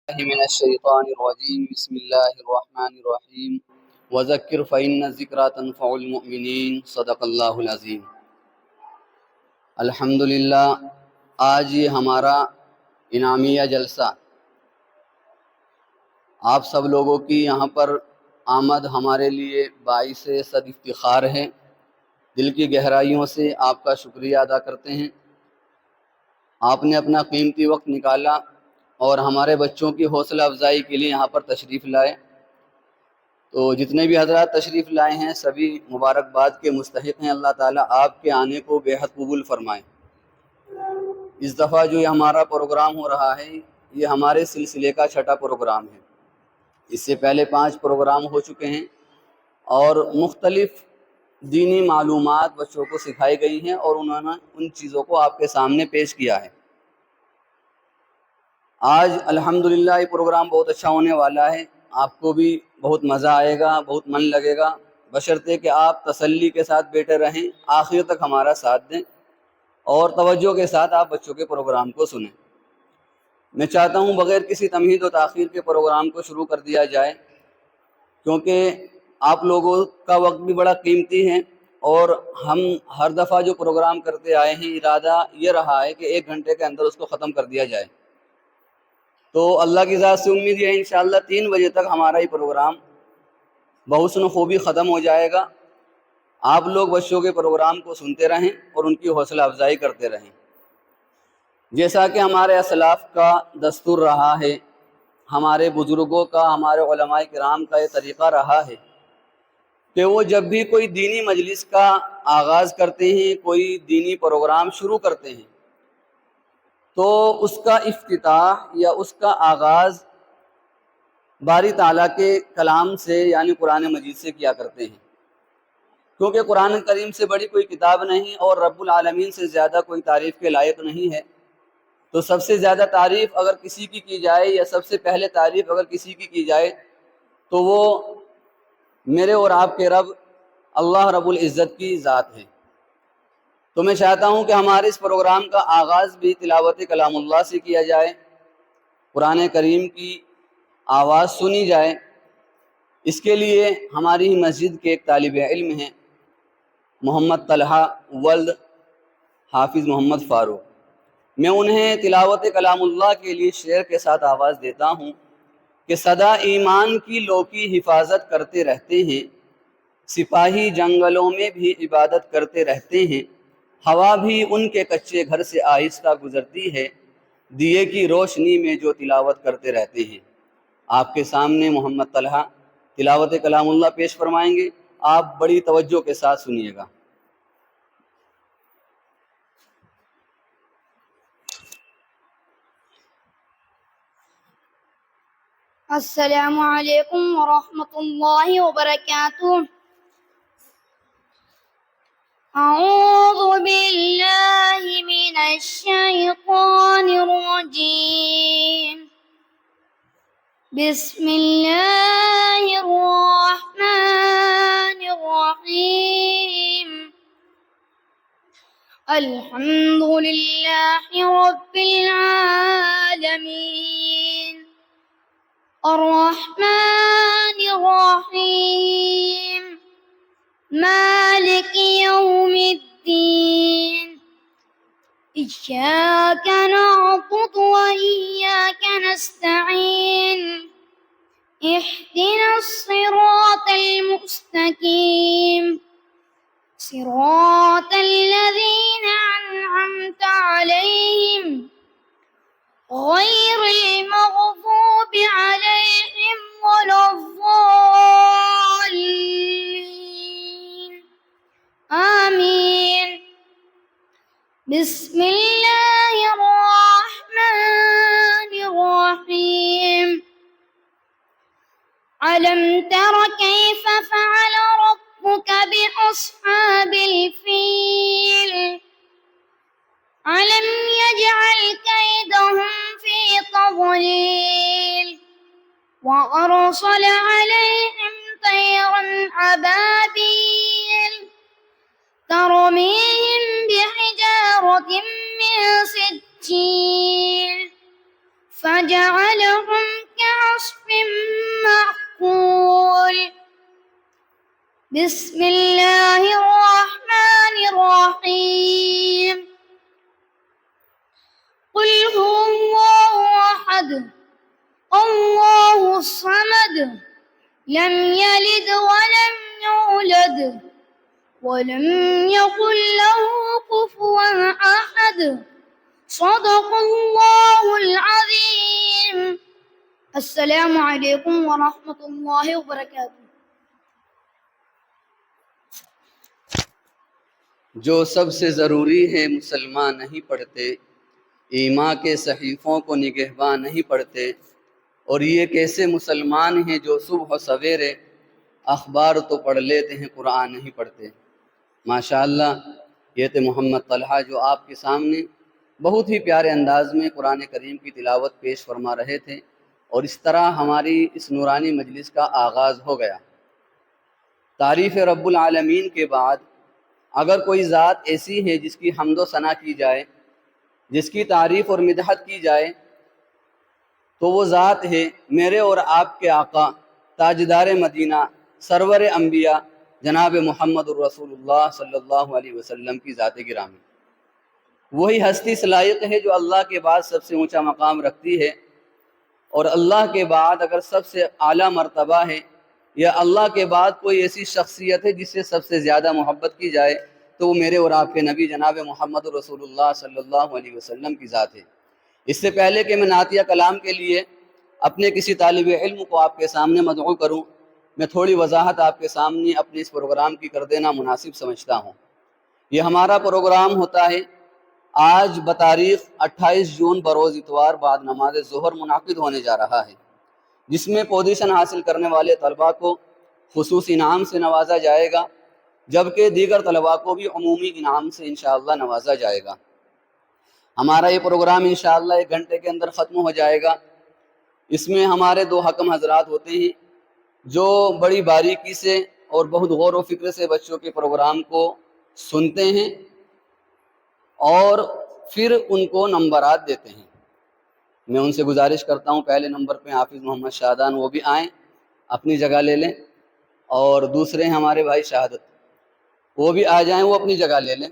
من الشیطان الرجیم بسم اللہ الرحمن الرحیم وذکر فإن الذکریٰ تنفع المؤمنین صدق اللہ العظیم۔ الحمدللہ، آج یہ ہمارا انعامیہ جلسہ، آپ سب لوگوں کی یہاں پر آمد ہمارے لیے باعث صد افتخار ہے۔ دل کی گہرائیوں سے آپ کا شکریہ ادا کرتے ہیں۔ آپ نے اپنا قیمتی وقت نکالا اور ہمارے بچوں کی حوصلہ افزائی کے لیے یہاں پر تشریف لائے۔ تو جتنے بھی حضرات تشریف لائے ہیں سبھی مبارکباد کے مستحق ہیں۔ اللہ تعالیٰ آپ کے آنے کو بے حد قبول فرمائے۔ اس دفعہ جو یہ ہمارا پروگرام ہو رہا ہے یہ ہمارے سلسلے کا چھٹا پروگرام ہے۔ اس سے پہلے 5 پروگرام ہو چکے ہیں اور مختلف دینی معلومات بچوں کو سکھائی گئی ہیں اور انہوں نے ان چیزوں کو آپ کے سامنے پیش کیا ہے۔ آج الحمدللہ یہ پروگرام بہت اچھا ہونے والا ہے، آپ کو بھی بہت مزہ آئے گا، بہت من لگے گا، بشرطے کہ آپ تسلی کے ساتھ بیٹھے رہیں، آخر تک ہمارا ساتھ دیں اور توجہ کے ساتھ آپ بچوں کے پروگرام کو سنیں۔ میں چاہتا ہوں بغیر کسی تمہید و تاخیر کے پروگرام کو شروع کر دیا جائے، کیونکہ آپ لوگوں کا وقت بھی بڑا قیمتی ہے اور ہم ہر دفعہ جو پروگرام کرتے آئے ہیں ارادہ یہ رہا ہے کہ 1 گھنٹے کے اندر اس کو ختم کر دیا جائے۔ تو اللہ کی ذات سے امید ہے انشاءاللہ 3 بجے تک ہمارا یہ پروگرام بحسن خوبی ختم ہو جائے گا۔ آپ لوگ بچوں کے پروگرام کو سنتے رہیں اور ان کی حوصلہ افزائی کرتے رہیں۔ جیسا کہ ہمارے اسلاف کا دستور رہا ہے، ہمارے بزرگوں کا، ہمارے علماء کرام کا یہ طریقہ رہا ہے کہ وہ جب بھی کوئی دینی مجلس کا آغاز کرتے ہیں، کوئی دینی پروگرام شروع کرتے ہیں تو اس کا افتتاح یا اس کا آغاز باری تعالیٰ کے کلام سے یعنی قرآن مجید سے کیا کرتے ہیں، کیونکہ قرآن کریم سے بڑی کوئی کتاب نہیں اور رب العالمین سے زیادہ کوئی تعریف کے لائق نہیں ہے۔ تو سب سے زیادہ تعریف اگر کسی کی جائے یا سب سے پہلے تعریف اگر کسی کی جائے تو وہ میرے اور آپ کے رب اللہ رب العزت کی ذات ہے۔ تو میں چاہتا ہوں کہ ہمارے اس پروگرام کا آغاز بھی تلاوت کلام اللہ سے کیا جائے، قرآن کریم کی آواز سنی جائے۔ اس کے لیے ہماری ہی مسجد کے ایک طالب علم ہیں محمد طلحہ ولد حافظ محمد فاروق، میں انہیں تلاوت کلام اللہ کے لیے شعر کے ساتھ آواز دیتا ہوں کہ سدا ایمان کی لو کی حفاظت کرتے رہتے ہیں، سپاہی جنگلوں میں بھی عبادت کرتے رہتے ہیں، ہوا بھی ان کے کچے گھر سے آہستہ گزرتی ہے، دیے کی روشنی میں جو تلاوت کرتے رہتے ہیں۔ آپ کے سامنے محمد طلحہ تلاوت کلام اللہ پیش فرمائیں گے، آپ بڑی توجہ کے ساتھ سنیے گا۔ السلام علیکم ورحمۃ اللہ وبرکاتہ۔ اعوذ باللہ من الشیطان الرجیم، بسم اللہ الرحمن الرحیم، الحمد للہ رب العالمین، الرحمن الرحیم، مالک یوم الدین، ایاک نعبد و ایاک نستعین، اہدنا الصراط المستقیم، صراط الذین انعمت علیہم غیر المغضوب علیہم ولا الضالین، آمین۔ بسم اللہ الرحمن الرحیم، ألم تر كيف فعل ربك بأصحاب الفيل ألم يجعل كيدهم في تضليل وأرسل عليهم طيرا أبابيل ترميهم بحجارة من سجيل فجعلهم بسم الله الرحمن الرحيم قل هو الله أحد الله الصمد لم يلد ولم يولد ولم يكن له كفوا أحد صدق الله العظيم السلام عليكم ورحمة الله وبركاته. جو سب سے ضروری ہے مسلمان نہیں پڑھتے، ایمان کے صحیفوں کو نگہباں نہیں پڑھتے، اور یہ کیسے مسلمان ہیں جو صبح و سویرے اخبار تو پڑھ لیتے ہیں قرآن نہیں پڑھتے. ماشاءاللہ یہ تھے محمد طلحہ جو آپ کے سامنے بہت ہی پیارے انداز میں قرآن کریم کی تلاوت پیش فرما رہے تھے، اور اس طرح ہماری اس نورانی مجلس کا آغاز ہو گیا. تعریف رب العالمین کے بعد اگر کوئی ذات ایسی ہے جس کی حمد و ثنا کی جائے، جس کی تعریف اور مدحت کی جائے، تو وہ ذات ہے میرے اور آپ کے آقا تاجدار مدینہ سرور انبیاء جناب محمد الرسول اللہ صلی اللہ علیہ وسلم کی ذات گرامی. وہی ہستی اس لائق ہے جو اللہ کے بعد سب سے اونچا مقام رکھتی ہے، اور اللہ کے بعد اگر سب سے اعلیٰ مرتبہ ہے یا اللہ کے بعد کوئی ایسی شخصیت ہے جس سے سب سے زیادہ محبت کی جائے تو وہ میرے اور آپ کے نبی جناب محمد رسول اللہ صلی اللہ علیہ وسلم کی ذات ہے. اس سے پہلے کہ میں نعتیہ کلام کے لیے اپنے کسی طالب علم کو آپ کے سامنے مدعو کروں، میں تھوڑی وضاحت آپ کے سامنے اپنے اس پروگرام کی کر دینا مناسب سمجھتا ہوں. یہ ہمارا پروگرام ہوتا ہے آج بتاریخ 28 جون بروز اتوار بعد نماز ظہر منعقد ہونے جا رہا ہے، جس میں پوزیشن حاصل کرنے والے طلباء کو خصوصی انعام سے نوازا جائے گا، جبکہ دیگر طلباء کو بھی عمومی انعام سے انشاءاللہ نوازا جائے گا. ہمارا یہ پروگرام انشاءاللہ 1 گھنٹے کے اندر ختم ہو جائے گا. اس میں ہمارے 2 حکم حضرات ہوتے ہیں جو بڑی باریکی سے اور بہت غور و فکر سے بچوں کے پروگرام کو سنتے ہیں اور پھر ان کو نمبرات دیتے ہیں. میں ان سے گزارش کرتا ہوں پہلے نمبر پہ حافظ محمد شادان، وہ بھی آئیں اپنی جگہ لے لیں، اور دوسرے ہیں ہمارے بھائی شہادت، وہ بھی آ جائیں، وہ اپنی جگہ لے لیں.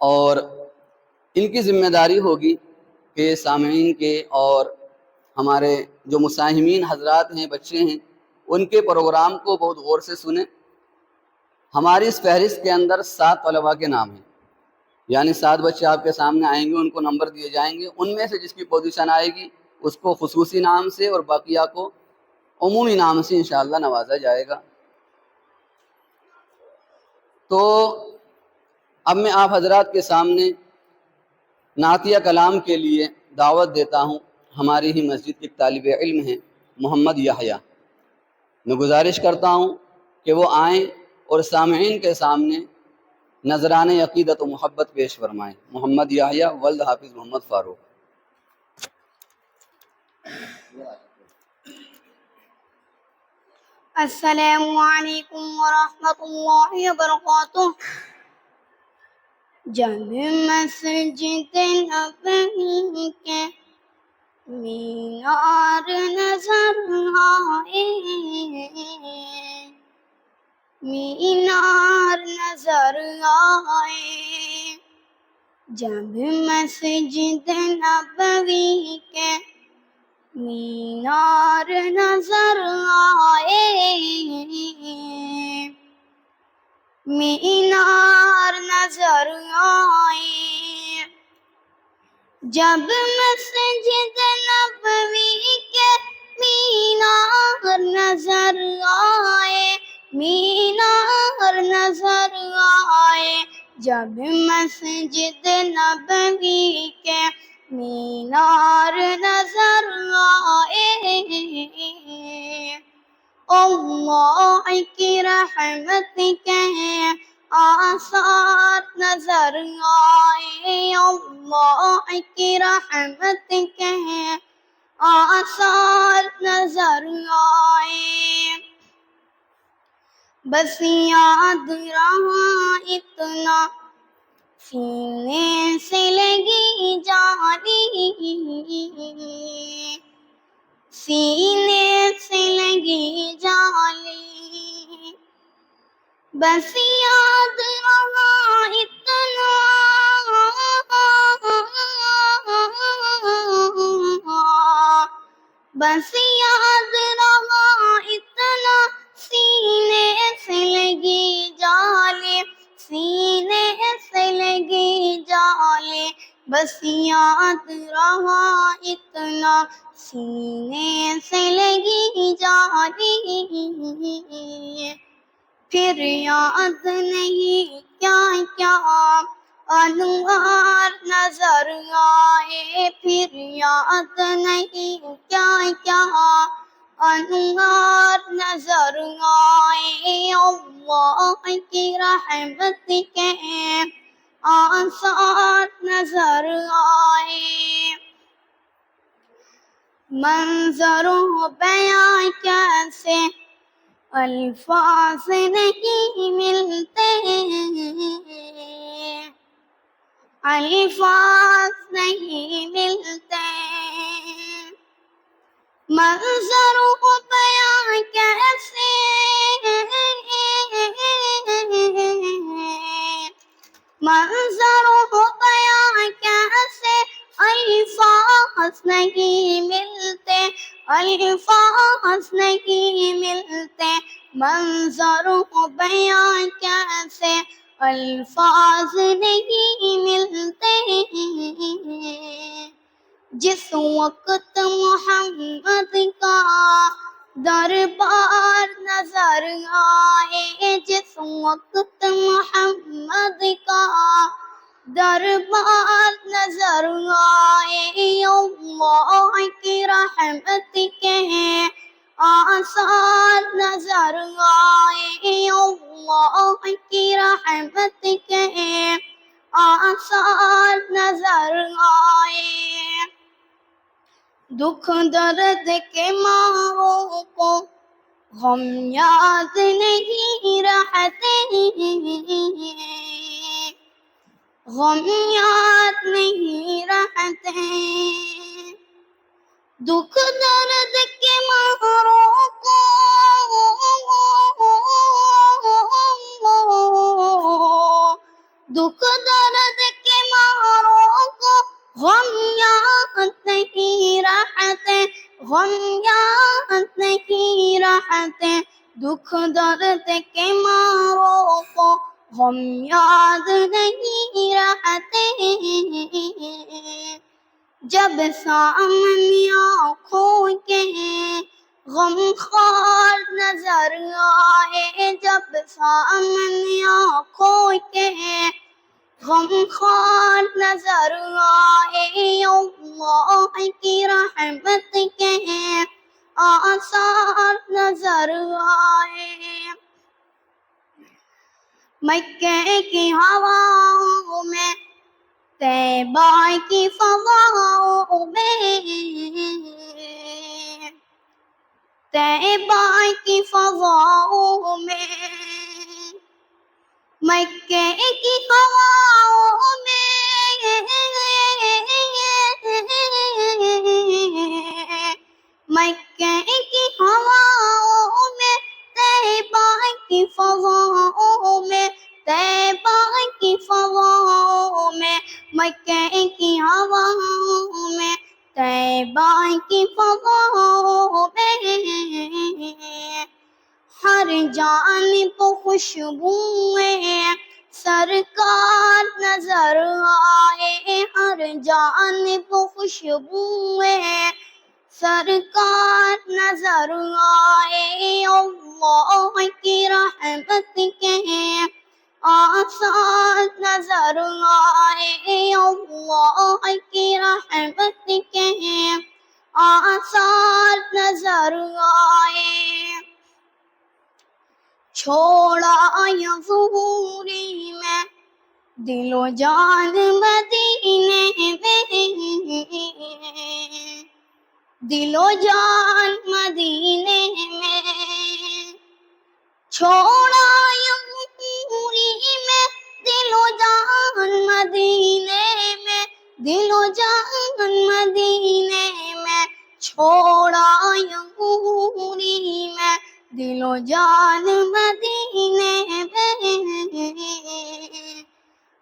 اور ان کی ذمہ داری ہوگی کہ سامعین کے اور ہمارے جو مساہمین حضرات ہیں، بچے ہیں، ان کے پروگرام کو بہت غور سے سنیں. ہماری اس فہرست کے اندر 7 طلباء کے نام ہیں، یعنی 7 بچے آپ کے سامنے آئیں گے، ان کو نمبر دیے جائیں گے، ان میں سے جس کی پوزیشن آئے گی اس کو خصوصی نام سے اور باقیہ کو عمومی نام سے انشاءاللہ نوازا جائے گا. تو اب میں آپ حضرات کے سامنے نعتیہ کلام کے لیے دعوت دیتا ہوں ہماری ہی مسجد کے طالب علم ہیں محمد یحییٰ. میں گزارش کرتا ہوں کہ وہ آئیں اور سامعین کے سامنے نذران عقیدت و محبت پیش فرمائیں. محمد یحییٰ ولد حافظ محمد فاروق. السلام علیکم ورحمۃ اللہ وبرکاتہ. جب مسجد نبوی کے مینار نظر آئے، مینار نظر آئے، جب مسجد نبوی کے مینار نظر آئے، مینار نظر آئے، جب مسجد نبوی کے مینار نظر آئے، مینار نظر آئے، جب مسجد نبوی کے مینار نظر آئے، اللہ کی رحمت کے آثار نظر آئے، اللہ کی رحمت کے آثار نظر آئے. بس یاد رہا اتنا سینے سے لگی جالی، سینے سے لگی جالی، بس یاد رہا اتنا بس یاد رہا اتنا سینے سے لگی جالے سینے سے لگی جالے بس یاد رہا اتنا سینے سے لگی جالے پھر یاد نہیں کیا کیا انوار نظر آئے پھر یاد نہیں کیا کیا انوار نظر آئے اللہ کی رحمت کے آثار نظر آئے منظر و بیاں کیسے الفاظ نہیں ملتے الفاظ نہیں ملتے منظر و بیاں کیسے منظر و بیاں کیسے الفاظ نہیں ملتے الفاظ نہیں ملتے منظر و بیاں کیسے الفاظ نہیں ملتے جس وقت محمد کا دربار نظر آئے جس وقت محمد کا دربار نظر آئے اللہ کی رحمت کے آثار نظر آئے اللہ کی رحمت کے آثار نظر آئے دکھ درد کے ماروں کو غم یاد نہیں رہتے غم یاد نہیں رہتے دکھ درد کے ماروں کو دکھ درد کے ماروں کو غم یاد نہیں رہتے غم یاد نہیں رہتے دکھ درد کے ماروں کو غم یاد نہیں رہتے جب سامنے آنکھوں کے غم خوار نظر آئے جب سامنے آنکھوں کے غم خوار نظر آئے اللہ کی رحمت کے آثار نظر آئے مکے کی ہواؤں میں طیبہ کی فضاؤں میں طیبہ کی فضاؤں میں مکے کی ہواؤں میں مکے کی ہواؤں میں طیبہ کی فضاؤں میں طیبہ کی فضاؤں میں مکے کی ہواؤں میں طیبہ کی فضاؤں میں ہر جانب خوشبوئیں سرکار نظر آئے ہر جانب خوشبوئیں سرکار نظر آئے اللہ کی رحمت کے آثار نظر آئے اللہ کی رحمت کے آثار نظر آئے چھوڑا یا ظہوری میں دل و جان مدینے میں دل و جان مدینے میں چھوڑا یا ظہوری میں دل و جان مدینے میں دل و جان مدینے میں چھوڑا یا ظہوری میں دل و جان مدینے میں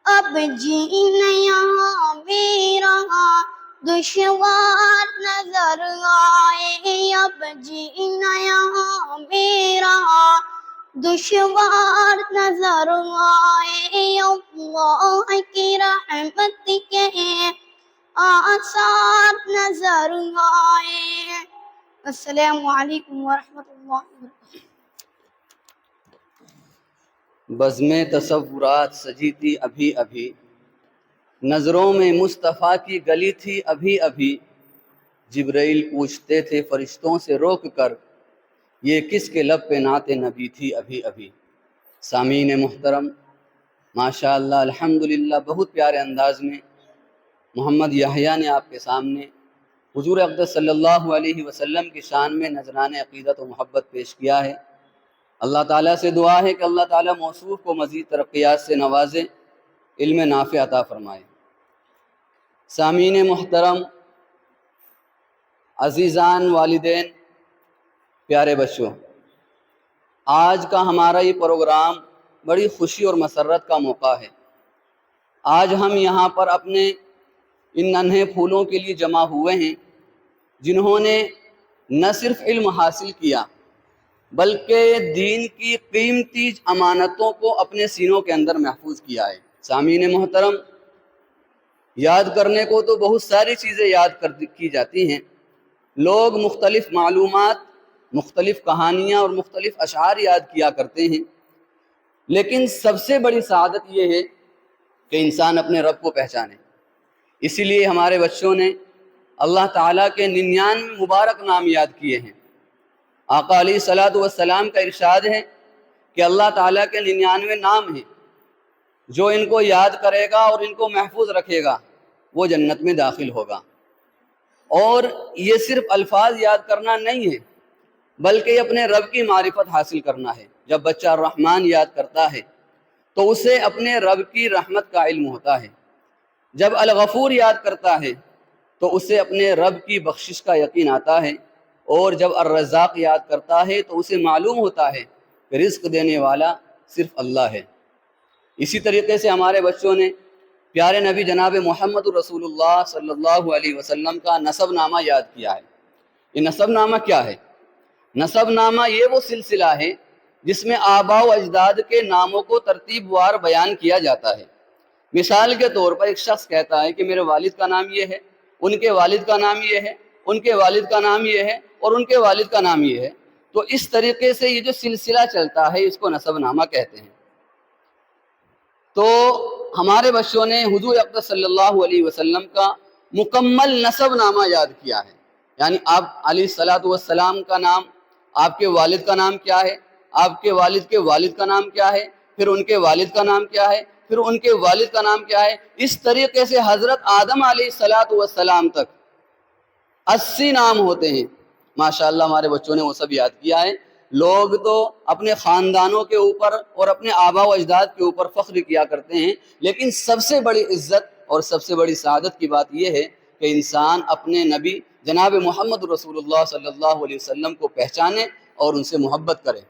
اب جینا یہاں بھی رہا دشوار نظر آئے، اب جینا یہاں بھی رہا دشوار نظر آئے، اللہ کی رحمت کے آثار نظر آئے۔ السلام علیکم ورحمۃ اللہ وبرکاتہ۔ بزم تصورات سجی تھی ابھی ابھی، نظروں میں مصطفیٰ کی گلی تھی ابھی ابھی، جبرائیل پوچھتے تھے فرشتوں سے روک کر، یہ کس کے لب پہ نعت نبی تھی ابھی ابھی۔ سامعین محترم، ماشاء اللہ الحمدللہ بہت پیارے انداز میں محمد یحییٰ نے آپ کے سامنے حضور اقدس صلی اللہ علیہ وسلم کی شان میں نذران عقیدت و محبت پیش کیا ہے۔ اللہ تعالیٰ سے دعا ہے کہ اللہ تعالیٰ موصوف کو مزید ترقیات سے نوازے، علم نافع عطا فرمائے۔ سامعین محترم، عزیزان، والدین، پیارے بچوں، آج کا ہمارا یہ پروگرام بڑی خوشی اور مسرت کا موقع ہے۔ آج ہم یہاں پر اپنے ان ننھے پھولوں کے لیے جمع ہوئے ہیں جنہوں نے نہ صرف علم حاصل کیا بلکہ دین کی قیمتی امانتوں کو اپنے سینوں کے اندر محفوظ کیا ہے۔ سامعین محترم، یاد کرنے کو تو بہت ساری چیزیں یاد کی جاتی ہیں، لوگ مختلف معلومات، مختلف کہانیاں اور مختلف اشعار یاد کیا کرتے ہیں، لیکن سب سے بڑی سعادت یہ ہے کہ انسان اپنے رب کو پہچانے۔ اسی لیے ہمارے بچوں نے اللہ تعالیٰ کے 99 مبارک نام یاد کیے ہیں۔ آقا علیہ الصلوۃ والسلام کا ارشاد ہے کہ اللہ تعالیٰ کے 99 نام ہیں، جو ان کو یاد کرے گا اور ان کو محفوظ رکھے گا وہ جنت میں داخل ہوگا۔ اور یہ صرف الفاظ یاد کرنا نہیں ہے بلکہ اپنے رب کی معرفت حاصل کرنا ہے۔ جب بچہ الرحمن یاد کرتا ہے تو اسے اپنے رب کی رحمت کا علم ہوتا ہے، جب الغفور یاد کرتا ہے تو اسے اپنے رب کی بخشش کا یقین آتا ہے، اور جب الرزاق یاد کرتا ہے تو اسے معلوم ہوتا ہے کہ رزق دینے والا صرف اللہ ہے۔ اسی طریقے سے ہمارے بچوں نے پیارے نبی جناب محمد رسول اللہ صلی اللہ علیہ وسلم کا نسب نامہ یاد کیا ہے۔ یہ نسب نامہ کیا ہے؟ نسب نامہ یہ وہ سلسلہ ہے جس میں آباء و اجداد کے ناموں کو ترتیب وار بیان کیا جاتا ہے۔ مثال کے طور پر ایک شخص کہتا ہے کہ میرے والد کا نام یہ ہے، ان کے والد کا نام یہ ہے، ان کے والد کا نام یہ ہے، اور ان کے والد کا نام یہ ہے، تو اس طریقے سے یہ جو سلسلہ چلتا ہے اس کو نسب نامہ کہتے ہیں۔ تو ہمارے بچوں نے حضور اقدس صلی اللہ علیہ وسلم کا مکمل نسب نامہ یاد کیا ہے، یعنی آپ علیہ الصلوۃ والسلام کا نام، آپ کے والد کا نام کیا ہے، آپ کے والد کا نام کیا ہے، پھر ان کے والد کا نام کیا ہے، پھر ان کے والد کا نام کیا ہے، اس طریقے سے حضرت آدم علیہ الصلوۃ والسلام تک 80 نام ہوتے ہیں۔ ماشاءاللہ ہمارے بچوں نے وہ سب یاد کیا ہے۔ لوگ تو اپنے خاندانوں کے اوپر اور اپنے آباء و اجداد کے اوپر فخر کیا کرتے ہیں، لیکن سب سے بڑی عزت اور سب سے بڑی سعادت کی بات یہ ہے کہ انسان اپنے نبی جناب محمد رسول اللہ صلی اللہ علیہ وسلم کو پہچانے اور ان سے محبت کرے۔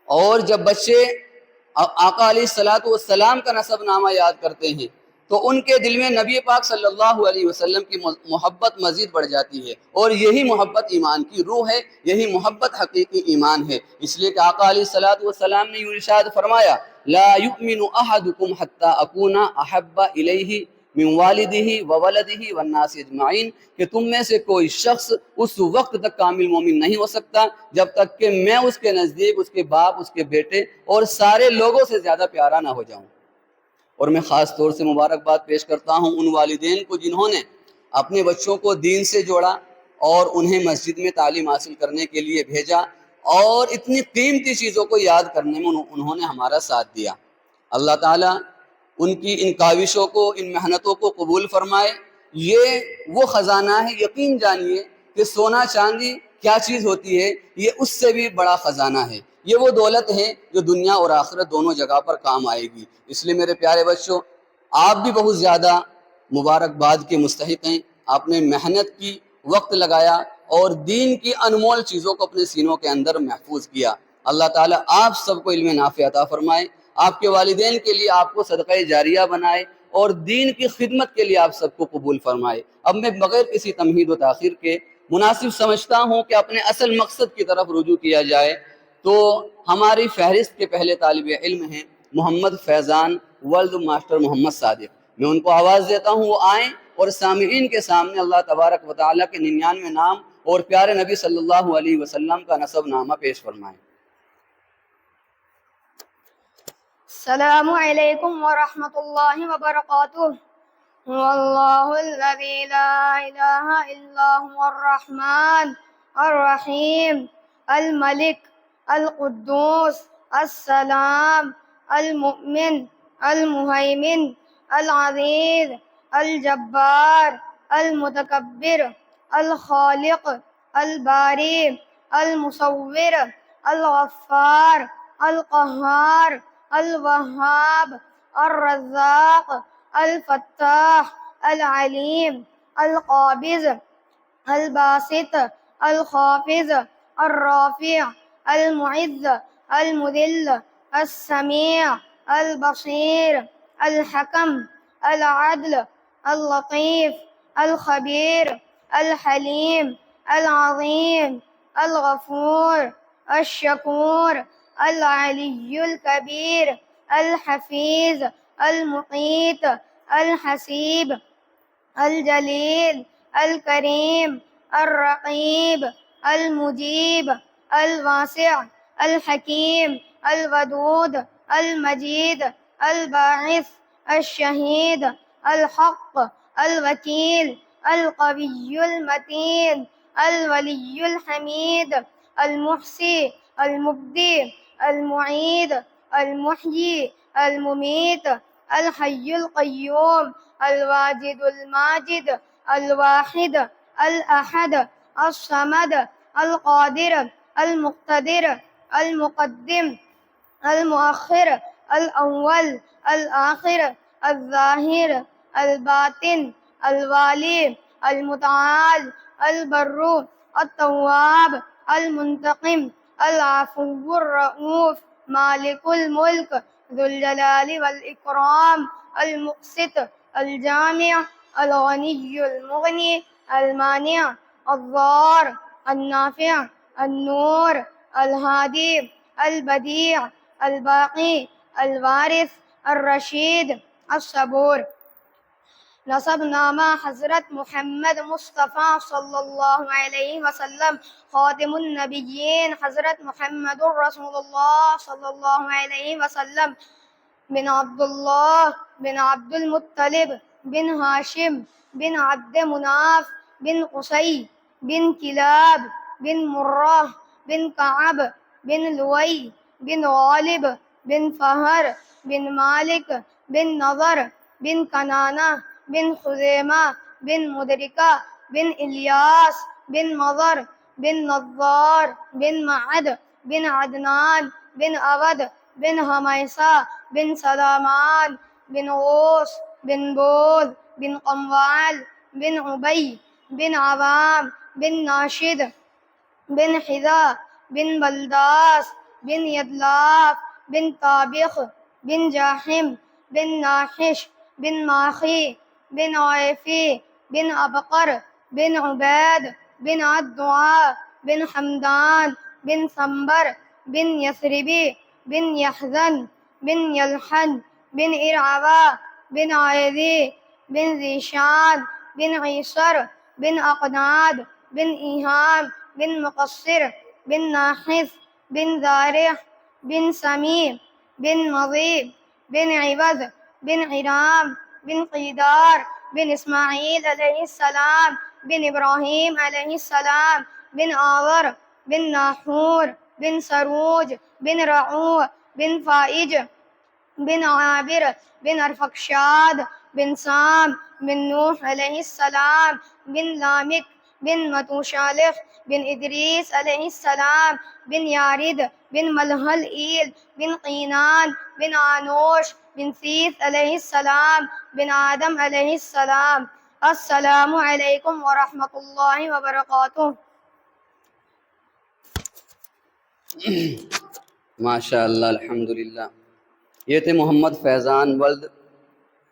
اور جب بچے آقا علیہ الصلوۃ والسلام کا نسب نامہ یاد کرتے ہیں تو ان کے دل میں نبی پاک صلی اللہ علیہ وسلم کی محبت مزید بڑھ جاتی ہے، اور یہی محبت ایمان کی روح ہے، یہی محبت حقیقی ایمان ہے۔ اس لیے کہ آقا علیہ الصلوۃ والسلام نے یہ ارشاد فرمایا، لا یؤمن احدکم حتی اکون احب الیہ من والدہ وولدہ والناس اجمعین، کہ تم میں سے کوئی شخص اس وقت تک کامل مومن نہیں ہو سکتا جب تک کہ میں اس کے نزدیک، اس کے باپ، اس کے بیٹے اور سارے لوگوں سے زیادہ پیارا نہ ہو جاؤں۔ اور میں خاص طور سے مبارکباد پیش کرتا ہوں ان والدین کو جنہوں نے اپنے بچوں کو دین سے جوڑا اور انہیں مسجد میں تعلیم حاصل کرنے کے لیے بھیجا، اور اتنی قیمتی چیزوں کو یاد کرنے میں انہوں نے ہمارا ساتھ دیا۔ اللہ تعالیٰ ان کی ان کاوشوں کو، ان محنتوں کو قبول فرمائے۔ یہ وہ خزانہ ہے، یقین جانیے کہ سونا چاندی کیا چیز ہوتی ہے، یہ اس سے بھی بڑا خزانہ ہے۔ یہ وہ دولت ہے جو دنیا اور آخرت دونوں جگہ پر کام آئے گی۔ اس لیے میرے پیارے بچوں، آپ بھی بہت زیادہ مبارکباد کے مستحق ہیں۔ آپ نے محنت کی، وقت لگایا اور دین کی انمول چیزوں کو اپنے سینوں کے اندر محفوظ کیا۔ اللہ تعالیٰ آپ سب کو علم نافع عطا فرمائے، آپ کے والدین کے لیے آپ کو صدقہ جاریہ بنائے، اور دین کی خدمت کے لیے آپ سب کو قبول فرمائے۔ اب میں بغیر کسی تمہید و تاخیر کے مناسب سمجھتا ہوں کہ اپنے اصل مقصد کی طرف رجوع کیا جائے۔ تو ہماری فہرست کے پہلے طالب علم ہیں محمد فیضان ولد ماسٹر محمد صادق۔ میں ان کو آواز دیتا ہوں، وہ آئیں اور سامعین کے سامنے اللہ تبارک و تعالیٰ کے 99 نام اور پیارے نبی صلی اللہ علیہ وسلم کا نسب نامہ پیش فرمائیں۔ السلام علیکم ورحمۃ اللہ وبرکاتہ۔ واللہ الذی لا الہ الا هو الرحمن الرحیم الملک القدوس السلام المؤمن المہیمن العزیز الجبار المتکبر الخالق الباری المصور الغفار القہار الوہاب الرزاق الفتاح العلیم القابض الباسط الخافض الرافع المعز المذل السمیع البصیر الحکم العدل اللطیف الخبیر الحلیم العظیم الغفور الشکور العلی الکبیر الحفیظ المقیت الحسیب الجلیل الکریم الرقیب المجیب الواسع الحکیم الودود المجید الباعث الشہید الحق الوکیل القوی المتین الولی الحمید المحصی المبدی المعید المحیی الممیت الحی القیوم الواجد الماجد الواحد الاحد الصمد القادر المقتدر المقدم المؤخر الاول الآخر الظاہر الباطن الوالی المتعال البر التواب المنتقم العفو الرؤوف مالک الملک ذو الجلال والإکرام المقسط الجامع الغنی المغنی المانع الضار النافع النور الہادی البدیع الباقی الوارث الرشید الصبور۔ نسب نامہ حضرت محمد مصطفیٰ صلی اللہ علیہ وسلم خاتم النبیین حضرت محمد الرسول اللہ صلی اللہ علیہ وسلم بن عبداللہ بن عبد المطلب بن ہاشم بن عبد مناف بن قصی بن کلاب بن مرہ بن کعب بن لوئی بن غالب بن فہر بن مالک بن نضر بن کنانہ بن خزیمہ بن مدرکہ بن الیاس بن مضر بن نظار بن معد بن عدنان بن عبد بن حمیسہ بن سلامان بن غوث بن بوذ بن قموال بن عبی بن عوام بن ناشد بن حذا بن بلداس بن یدلاف بن طابخ بن جاحم بن ناحش بن ماخی بن عیفی بن ابقر بن عبید بن عدعا بن حمدان بن ثمبر بن یثربی بن یحزن بن یلحن بن ارعوا بن عیدی بن ذیشان بن عیسر بن اقناد بن ایہام بن مقصر بن ناحث بن زارح بن سمی بن مضیب بن عوض بن عرام بن قیدار بن اسماعیل علیہ السلام بن ابراہیم علیہ السلام بن آور بن ناحور بن سروج بن رعوع بن فائج بن عابر بن ارفقشاد بن سام بن نوح علیہ السلام بن لامک بن متوشالخ بن ادریس علیہ السلام بن یارد بن ملحل ایل بن قینان بن آنوش بن سیس علیہ السلام بن آدم علیہ السلام۔ السلام علیکم ورحمۃ اللہ وبرکاتہ۔ ماشاء اللہ الحمدللہ. یہ تھے محمد فیضان ولد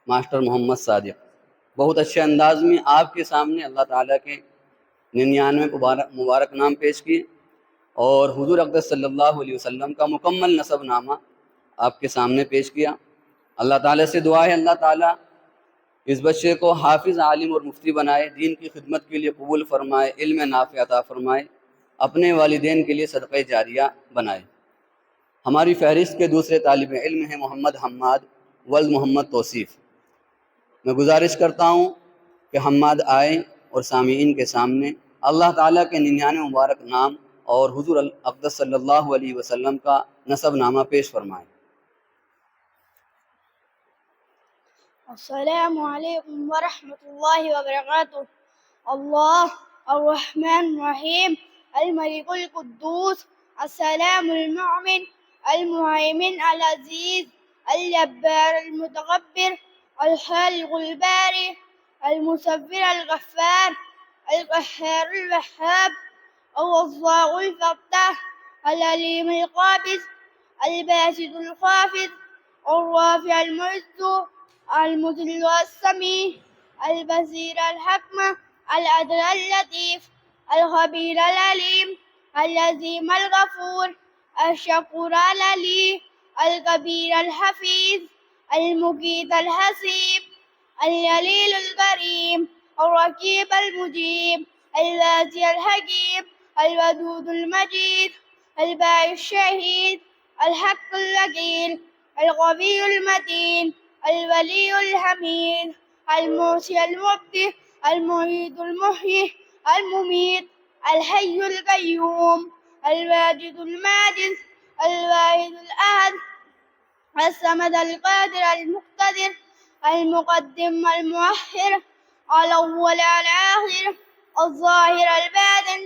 ماسٹر محمد صادق. بہت اچھے انداز میں آپ کے سامنے اللہ تعالیٰ کے 99 مبارک نام پیش کیے اور حضور اقدس صلی اللہ علیہ وسلم کا مکمل نسب نامہ آپ کے سامنے پیش کیا. اللہ تعالیٰ سے دعا ہے اللہ تعالیٰ اس بچے کو حافظ، عالم اور مفتی بنائے، دین کی خدمت کے لیے قبول فرمائے، علم نافع عطا فرمائے، اپنے والدین کے لیے صدقہ جاریہ بنائے. ہماری فہرست کے دوسرے طالب علم ہیں محمد حماد ولد محمد توصیف. میں گزارش کرتا ہوں کہ حماد آئیں اور سامعین کے سامنے اللہ تعالیٰ کے 99 مبارک نام اور حضور اقدس صلی اللہ علیہ وسلم کا نسب نامہ پیش فرمائیں. السلام علیکم ورحمۃ اللہ وبرکاتہ. اللہ الرحمن الرحیم الملک القدوس السلام المؤمن المهيمن العزيز الجبار المتكبر الخالق البارئ المصور الغفار القهار الوهاب الرزاق الفتاح العليم القابض الباسط الخافض الرافع المعز المذل السميع البصير الحكم العدل اللطيف الخبير العليم العظيم الغفور الشكور العلي الكبير الحفيظ المقيت الحسيب الجليل الكريم الرقيب المجيب الواسع الحكيم الودود المجيد الباقي الشهيد الحق الوكيل القوي المتين الولي الحميد الموصي المبدئ المعيد المحيي المميت الحي القيوم الواجد الماجد الواحد الأحد الصمد القادر المقتدر المقدم المؤخر الأول الآخر الظاهر الباطن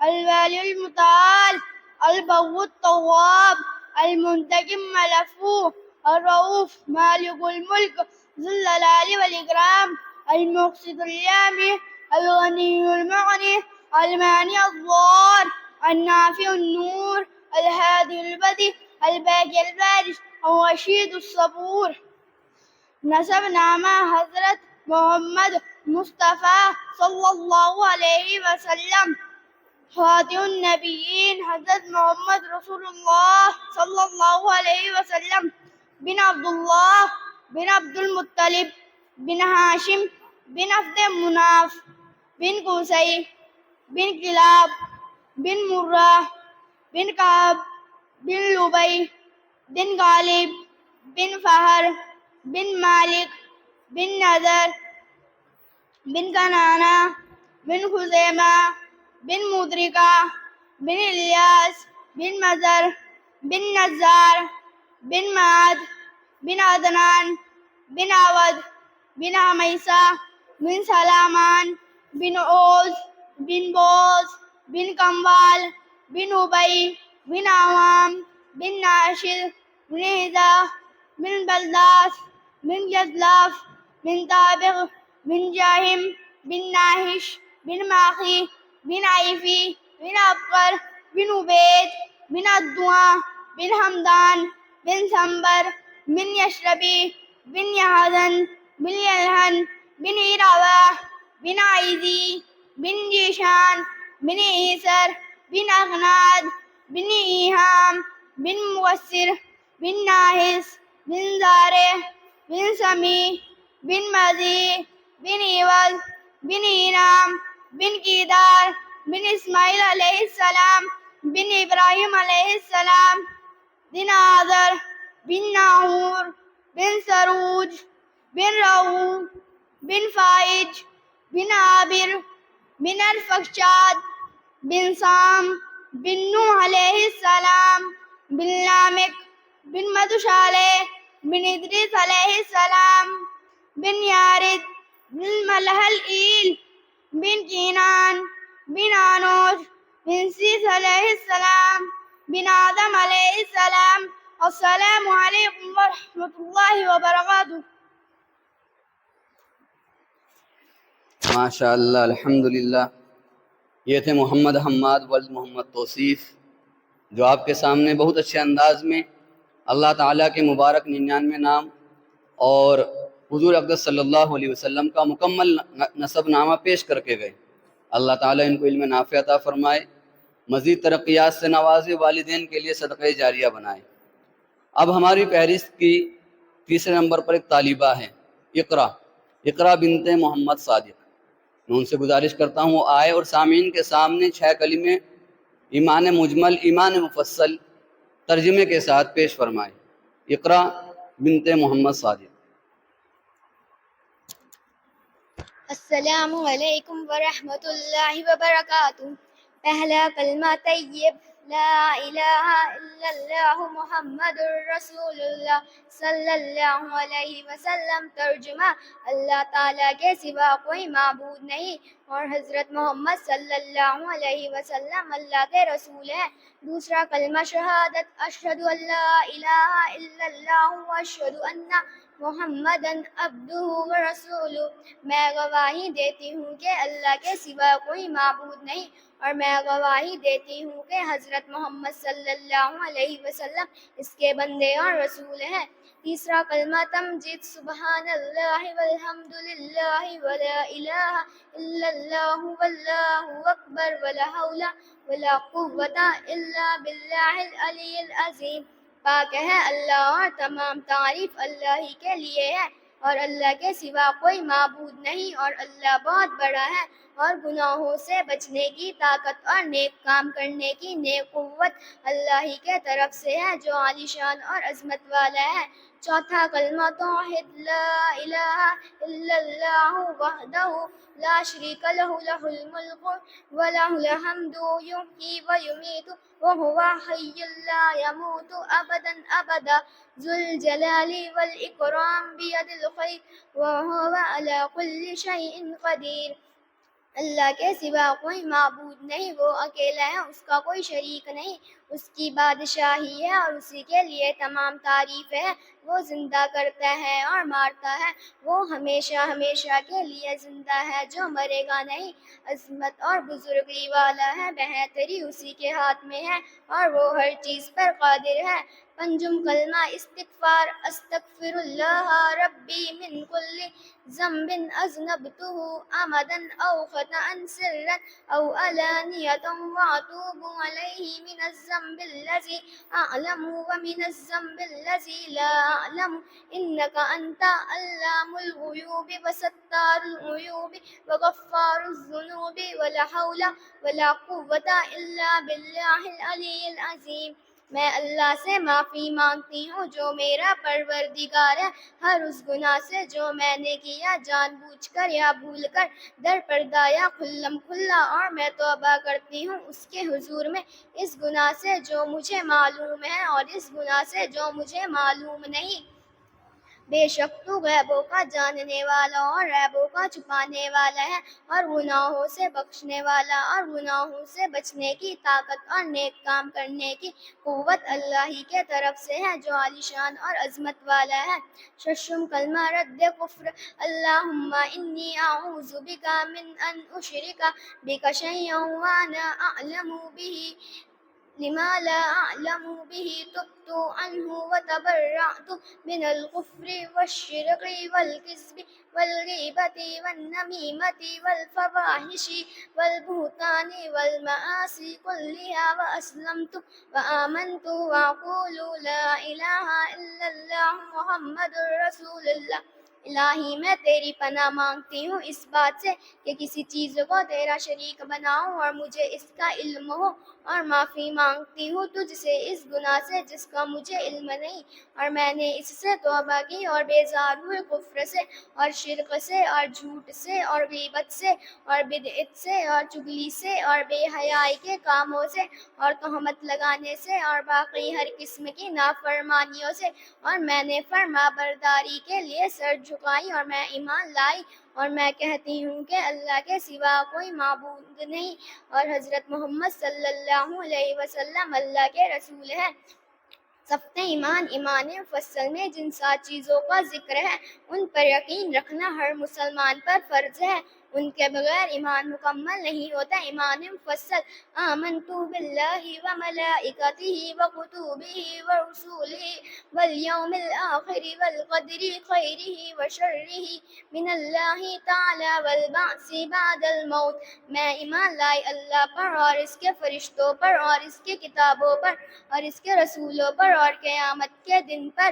الوالي المتعال البر التواب المنتقم العفو الرؤوف مالك الملك ذو الجلال والإكرام المقسط الجامع الغني المغني المانع الضار النافع النور الهادي البديع الباقي البارش الرشيد الصبور. نسب نامہ حضرت محمد مصطفیٰ صلی اللہ علیہ وسلم. خاتم النبیین حضرت محمد رسول اللہ صلی اللہ علیہ وسلم بن عبداللہ بن عبد المطلب بن ہاشم بن عبد مناف بن قصی بن کلاب بن مرہ بن کعب بن لبی بن غالب بن فہر بن مالک بن نضر بن کنانہ بن خزیمہ بن مدرکہ بن الیاس بن مزر بن نزار بن معد بن عدنان بن عود بن عمیسہ بن سلامان بن اوز بن بوز بن کموال بن ابی بن عوام بن ناشر بن حذا بن بلداس بن جزلاف بن طابق بن جاہم بن ناہش بن ماخی بن عیفی بن عبقر بن عبید بن عدوان بن حمدان بن سنبر بن یشربی بن یحزن بن یلحن بن عراوہ بن عیزی بن جیشان بن عیسر بن اغناد بن ایہام بن موسر بن ناحس بن زارع بن سمی بن مزی بن عوض بن اینام بن کیدار بن اسماعیل علیہ السلام بن ابراہیم علیہ السلام بن آذر بن ناہور بن سروج بن رعو بن فائج بن عابر بن الفقشاد بن سام بن نوح علیہ السلام بن لامک بن مدوشالے بن ادریس علیہ السلام بن یارد بن ملح الایل بن کینان بن آنوش بن سیس علیہ السلام بن آدم علیہ السلام. السلام علیکم ورحمۃ اللہ وبرکاتہ. ماشاء اللہ الحمدللہ. یہ تھے محمد حماد ولد محمد توصیف جو آپ کے سامنے بہت اچھے انداز میں اللہ تعالیٰ کے مبارک 99 نام اور حضور اقدس صلی اللہ علیہ وسلم کا مکمل نسب نامہ پیش کر کے گئے۔ اللہ تعالیٰ ان کو علم نافع عطا فرمائے، مزید ترقیات سے نوازے، والدین کے لیے صدقہ جاریہ بنائے۔ اب ہماری فہرست کی تیسرے نمبر پر ایک طالبہ ہے، اقرا بنت محمد صادق۔ میں ان سے گزارش کرتا ہوں وہ آئے اور سامعین کے سامنے 6 کلمے ایمان مجمل، ایمان مفصل ترجمے کے ساتھ پیش فرمائے۔ اقرا بنت محمد صادق۔ السلام علیکم ورحمۃ اللہ وبرکاتہ۔ پہلا کلمہ طیب، لا الہ الا اللہ محمد الرسول اللہ صلی اللہ علیہ وسلم۔ ترجمہ، اللہ تعالیٰ کے سوا کوئی معبود نہیں اور حضرت محمد صلی اللہ علیہ وسلم اللہ کے رسول ہیں۔ دوسرا کلمہ شہادت، اشہد ان لا الہ الا اللہ واشہد ان محمدن عبدہ ورسولہ۔ میں گواہی دیتی ہوں کہ اللہ کے سوا کوئی معبود نہیں اور میں گواہی دیتی ہوں کہ حضرت محمد صلی اللہ علیہ وسلم اس کے بندے اور رسول ہیں۔ تیسرا کلمہ تمجید، سبحان اللہ والحمد للہ ولا الہ الا اللہ واللہ اکبر ولا حول ولا قوۃ الا باللہ العلی العظیم۔ پاک ہے اللہ اور تمام تعریف اللہ ہی کے لیے ہے اور اللہ کے سوا کوئی معبود نہیں اور اللہ بہت بڑا ہے، اور گناہوں سے بچنے کی طاقت اور نیک کام کرنے کی نیک قوت اللہ ہی کے طرف سے ہے جو عالی شان اور عظمت والا ہے۔ چوتھا کلمہ توحید، لا الہ الا اللہ وحدہ لا شریک لہ، لہ الملک ولہ الحمد یحیی ویمیت وہو حی لا یموت ابدا ابدا، ذو الجلال والاکرام بیدہ الخیر وہو علی کل شیء قدیر۔ اللہ کے سوا کوئی معبود نہیں، وہ اکیلا ہے، اس کا کوئی شریک نہیں، اس کی بادشاہی ہے اور اسی کے لیے تمام تعریف ہے۔ وہ زندہ کرتا ہے اور مارتا ہے، وہ ہمیشہ ہمیشہ کے لیے زندہ ہے جو مرے گا نہیں، عظمت اور بزرگی والا ہے، بہتری اسی کے ہاتھ میں ہے اور وہ ہر چیز پر قادر ہے۔ پنجم کلمہ استغفار، استغفر اللہ ربی من کل ذنب اذنبتہ عمدا او خطأ سرا او علانیۃ واتوب علیہ من الذنب الذی اعلم ومن الذنب الذی لا اعلم انک انت علام الغیوب وستار العیوب وغفار الذنوب ولا حول ولا قوۃ الا باللہ العلی العظیم۔ میں اللہ سے معافی مانگتی ہوں جو میرا پروردگار ہے ہر اس گناہ سے جو میں نے کیا جان بوجھ کر یا بھول کر، در پردہ یا کھلم کھلا، اور میں توبہ کرتی ہوں اس کے حضور میں اس گناہ سے جو مجھے معلوم ہے اور اس گناہ سے جو مجھے معلوم نہیں۔ بے شک تو غیبوں کا جاننے والا اور عیبوں کا چھپانے والا ہے، اور گناہوں سے بخشنے والا اور گناہوں سے بچنے کی طاقت اور نیک کام کرنے کی قوت اللہ ہی کے طرف سے ہے جو عالی شان اور عظمت والا ہے۔ ششم کلمہ رد کفر، اللہم انی اعوذ بک من ان اشرک بک شیئا وانا اعلم بہ لما لا اعلم بہ تبت عنہ وتبرأت من الکفر والشرک والکذب والغیبۃ والنمیمۃ والفواحش والبہتان والمعاصی کلہا واسلمت وآمنت واقول لا الہ الا اللہ محمد رسول اللہ۔ الہی میں تیری پناہ مانگتی ہوں اس بات سے کہ کسی چیز کو تیرا شریک بناؤں اور مجھے اس کا علم ہو، اور معافی مانگتی ہوں تجھ سے اس گناہ سے جس کا مجھے علم نہیں، اور میں نے اس سے توبہ کی اور بیزار ہوئے کفر سے اور شرک سے اور جھوٹ سے اور غیبت سے اور بدعت سے اور چغلی سے اور بے حیائی کے کاموں سے اور تہمت لگانے سے اور باقی ہر قسم کی نافرمانیوں سے، اور میں نے فرما برداری کے لیے سر جھکائی اور میں ایمان لائی، اور میں کہتی ہوں کہ اللہ کے سوا کوئی معبود نہیں اور حضرت محمد صلی اللہ علیہ وسلم اللہ کے رسول ہیں۔ صفت ایمان، ایمان مفصل میں جن 7 چیزوں کا ذکر ہے ان پر یقین رکھنا ہر مسلمان پر فرض ہے، ان کے بغیر ایمان مکمل نہیں ہوتا. ایمان مفصل: آمنت باللہ وملائکتہ وکتبہ ورسلہ والیوم الآخر والقدر خیرہ وشرہ من اللہ تعالی والبعث بعد الموت. میں ایمان لائی اللہ پر اور اس کے فرشتوں پر اور اس کے کتابوں پر اور اس کے رسولوں پر اور قیامت کے دن پر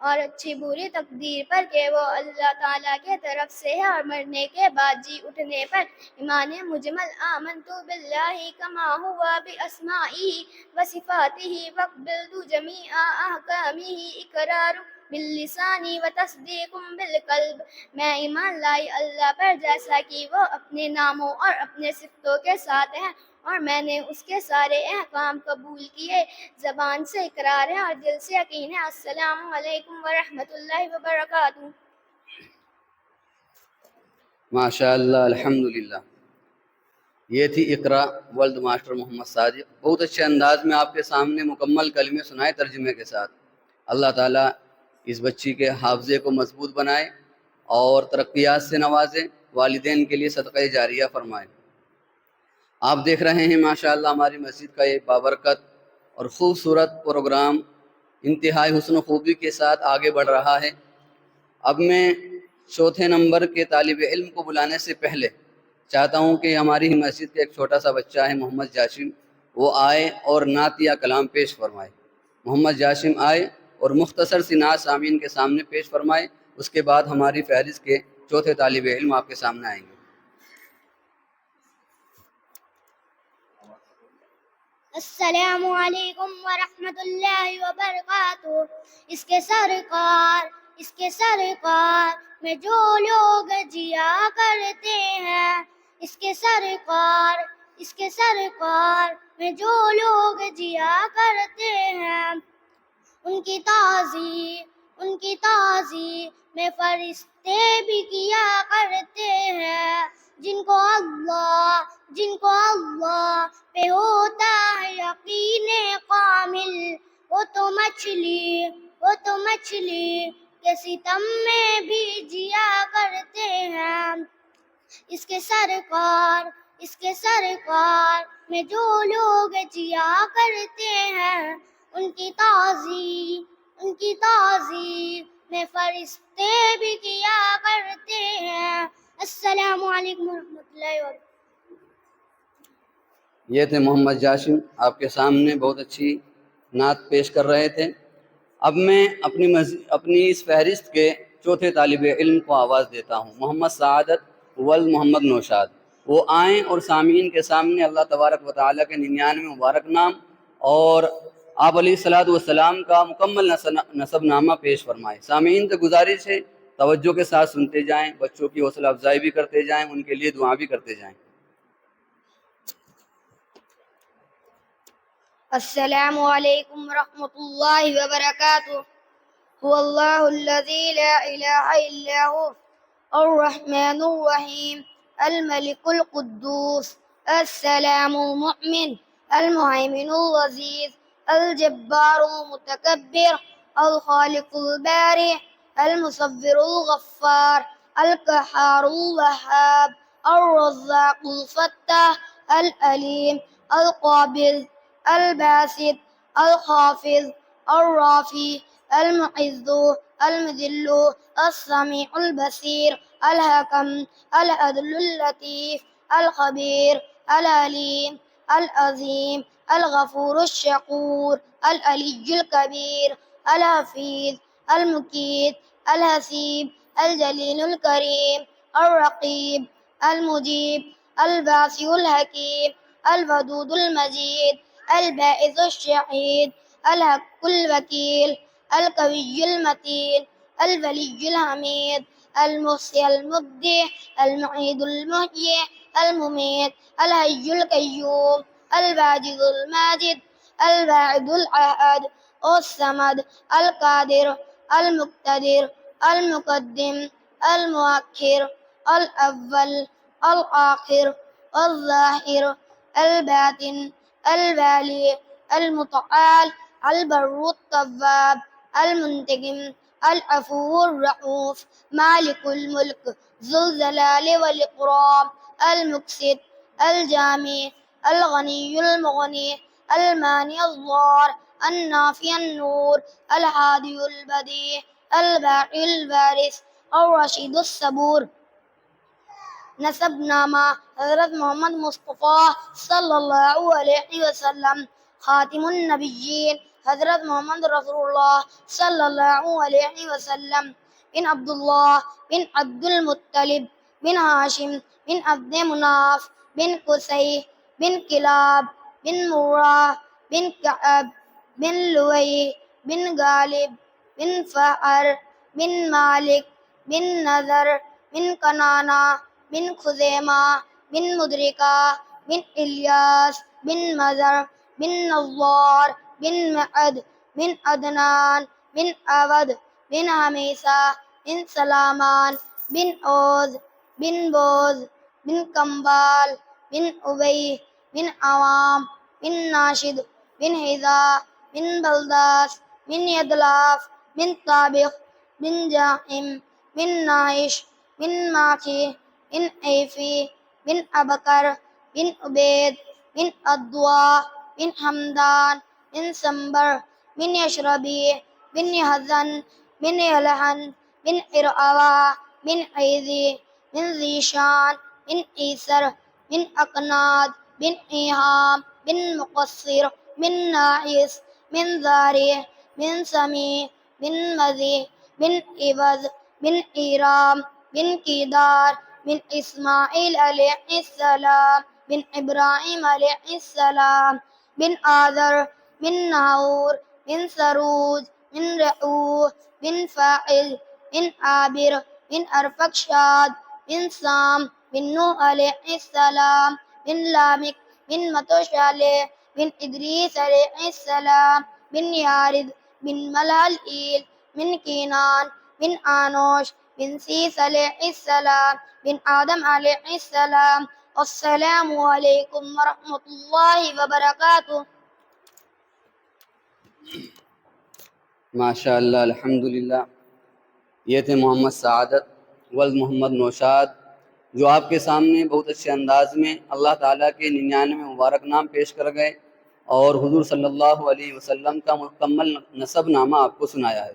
اور اچھی بری تقدیر پر کہ وہ اللہ تعالیٰ کے طرف سے ہے، اور مرنے کے بعد جی اٹھنے پر. ایمان مجمل: آمنت باللہ کما ہوا باسمائہ وصفاتہ وقبلت جمیع احکامہ اقرار باللسان و تصدیق بالقلب. میں ایمان لائی اللہ پر جیسا کہ وہ اپنے ناموں اور اپنے صفتوں کے ساتھ ہے، اور میں نے اس کے سارے احکام قبول کیے. زبان سے اقرار ہے اور دل سے یقین ہے. السلام علیکم ورحمۃ اللہ وبرکاتہ. ماشاء اللہ، الحمدللہ. یہ تھی اقرا ولد ماسٹر محمد صادق. بہت اچھے انداز میں آپ کے سامنے مکمل کلمے سنائے ترجمے کے ساتھ. اللہ تعالیٰ اس بچی کے حافظے کو مضبوط بنائے اور ترقیات سے نوازے، والدین کے لیے صدقہ جاریہ فرمائے. آپ دیکھ رہے ہیں ماشاءاللہ ہماری مسجد کا یہ بابرکت اور خوبصورت پروگرام انتہائی حسن و خوبی کے ساتھ آگے بڑھ رہا ہے. اب میں چوتھے نمبر کے طالب علم کو بلانے سے پہلے چاہتا ہوں کہ ہماری ہی مسجد کا ایک چھوٹا سا بچہ ہے محمد جاشم، وہ آئے اور نعت یا کلام پیش فرمائے. محمد جاشم آئے اور مختصر سی نعت سامعین کے سامنے پیش فرمائے. اس کے بعد ہماری فہرست کے چوتھے طالب علم آپ کے سامنے آئیں گے. السلام علیکم ورحمۃ اللہ وبرکاتہ. اس کے سرکار میں جو لوگ جیا کرتے ہیں، اس کے سرکار میں جو لوگ جیا کرتے ہیں، ان کی تعظیم میں فرشتے بھی کیا کرتے ہیں. جن کو اللہ پہ ہوتا ہے یقین کامل، وہ تو مچھلی کے ستم میں بھی جیا کرتے ہیں. اس کے سرکار میں جو لوگ جیا کرتے ہیں، ان کی تعظیم میں فرشتے بھی کیا کرتے ہیں. السلام علیکم ورحمۃ اللہ وبرکاتہ. یہ تھے محمد جاشم، آپ کے سامنے بہت اچھی نعت پیش کر رہے تھے. اب میں اپنی اس فہرست کے چوتھے طالب علم کو آواز دیتا ہوں، محمد سعادت ولد محمد نوشاد. وہ آئیں اور سامعین کے سامنے اللہ تبارک و تعالیٰ کے 99 مبارک نام اور آپ علیہ الصلوۃ والسلام کا مکمل نسب نامہ پیش فرمائے. سامعین سے گزارش ہے توجہ کے ساتھ سنتے جائیں، بچوں کی حوصلہ افزائی بھی کرتے جائیں، ان کے لیے دعا بھی کرتے جائیں. السلام علیکم ورحمۃ اللہ وبرکاتہ. هو اللہ الذی لا الہ الا هو الرحمن الرحیم الملک القدوس السلام المؤمن المہیمن العزیز الجبار المتکبر الخالق البارئ المصور الغفار القہار الوہاب الرزاق الفتاح العلیم القابض الباسط الخافض الرافع المعز المذل السمیع البصیر الحکم العدل اللطیف الخبیر العلیم العظیم الغفور الشکور العلی الکبیر الحفیظ المقیت الحسیب الجلیل الکریم الرقیب المجیب الباسط الحکیم الودود المجید الباعث الشہید الحق الوکیل القوی المتین الولی الحمید المحصی المبدع المعید المحیی الممیت الحی القیوم الواجد الماجد الواحد الاحد الصمد القادر المقتدر المقدم المؤخر الاول الآخر الظاہر الباطن الوالی المتعال البر التواب المنتقم العفو الرؤوف مالك الملك ذو الجلال والإكرام المقسط الجامع الغني المغني المانع الضار النافع النور الهادي البديع الباقي الوارث الرشيد الصبور. نسب نامہ حضرت محمد مصطفیٰ صلی اللہ علیہ وسلم خاتم النبیین حضرت محمد رسول اللہ صلی اللہ علیہ وسلم بن عبداللہ بن عبد المطلب بن ہاشم بن عبد مناف بن قصی بن کلاب بن مرہ بن کعب بن لوئی بن غالب بن فہر بن مالک بن نذر بن کنانہ بن خزیمہ بن مدرکہ بن الیاس بن مزر بن نظار بن معد بن عدنان بن عبد بن حمیسہ بن سلامان بن اوز بن بوز بن کمبال بن ابی بن عوام بن ناشد بن حذا بن بلداس بن یدلاف بن طابق بن جاحم بن نائش بن ماکی بن ایفی بن ابکر بن عبید بن ادوا بن حمدان بن سمبر بن یشربی بن یحزن بن یلحن بن ارعوا بن عیزی بن ذیشان بن عیسر بن اقناد بن ایہام بن مقصر بن ناعس بن زاری بن سمی بن مزی بن عوض بن ایرام بن کیدار بن اسماعیل علیہ السلام بن ابراہیم علیہ السلام بن آذر بن ناہور بن سروج بن رعوح بن فاعل بن عابر بن ارفقشاد بن سام بن نوح علیہ السلام بن لامک بن متوشالہ بن ادریس علیہ السلام بن یارد بن ملالئیل بن کینان بن آنوش بن سیس علیہ السلام بن آدم علیہ السلام. السلام علیکم ورحمۃ اللہ وبرکاتہ. ماشاء اللہ الحمدللہ. یہ تھے محمد سعادت ولد محمد نوشاد، جو آپ کے سامنے بہت اچھے انداز میں اللہ تعالیٰ کے 99 مبارک نام پیش کر گئے اور حضور صلی اللہ علیہ وسلم کا مکمل نسب نامہ آپ کو سنایا ہے.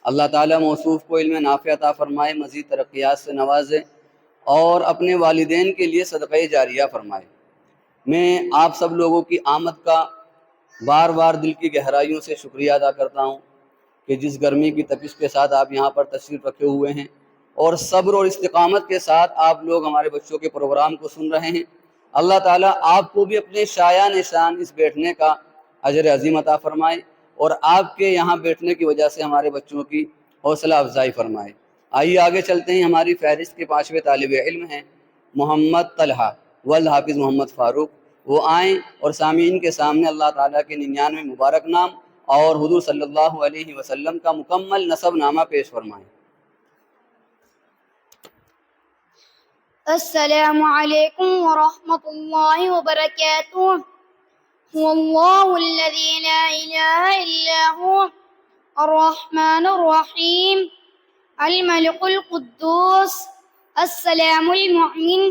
اللہ تعالیٰ موصوف کو علم نافع عطا فرمائے، مزید ترقیات سے نوازے اور اپنے والدین کے لیے صدقہ جاریہ فرمائے. میں آپ سب لوگوں کی آمد کا بار بار دل کی گہرائیوں سے شکریہ ادا کرتا ہوں کہ جس گرمی کی تپش کے ساتھ آپ یہاں پر تشریف رکھے ہوئے ہیں اور صبر اور استقامت کے ساتھ آپ لوگ ہمارے بچوں کے پروگرام کو سن رہے ہیں. اللہ تعالیٰ آپ کو بھی اپنے شایان شان اس بیٹھنے کا اجر عظیم عطا فرمائے اور آپ کے یہاں بیٹھنے کی وجہ سے ہمارے بچوں کی حوصلہ افزائی فرمائے. آئیے آگے چلتے ہیں. ہماری فہرست کے 5ویں طالب علم ہیں محمد طلحہ ولد حافظ محمد فاروق. وہ آئیں اور سامعین کے سامنے اللہ تعالیٰ کے 99 مبارک نام اور حضور صلی اللہ علیہ وسلم کا مکمل نسب نامہ پیش فرمائیں. السلام علیکم ورحمۃ اللہ وبرکاتہ. هو الله الذي لا إله إلا هو الرحمن الرحيم الملك القدوس السلام المؤمن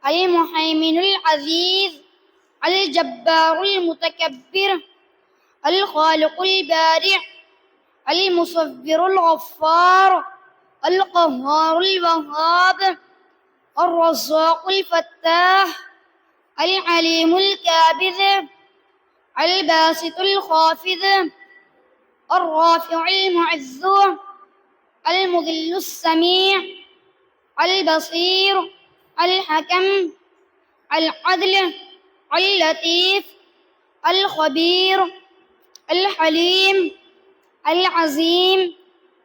المهيمن العزيز الجبار المتكبر الخالق البارع المصور الغفار القهار الوهاب الرزاق الفتاح العليم الكابذ الباسط الخافض الرافع المعز المذل السميع البصير الحكم العدل اللطيف الخبير الحليم العظيم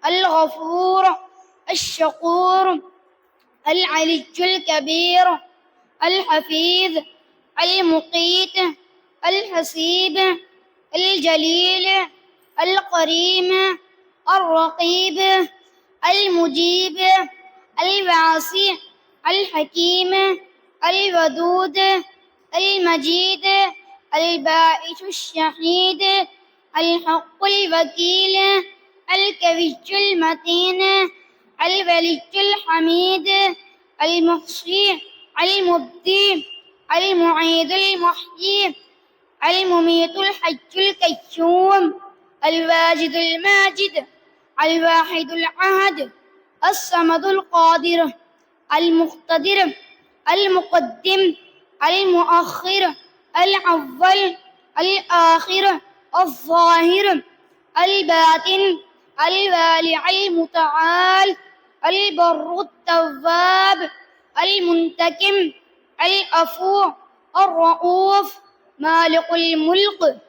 الغفور الشكور العلي الكبير الحفيظ المقيت الحسيب الجليل القريم الرقيب المجيب الواسع الحكيم الودود المجيد البائس الشهيد الحق الوكيل القوي المتين الولي الحميد المحصي المبدي المعيد المحيي المميت الحي القيوم الواجد الماجد الواحد الأحد الصمد القادر المقتدر المقدم المؤخر الأول الآخر الظاهر الباطن الوالي المتعال البر التواب المنتقم العفو الرؤوف مالك الملك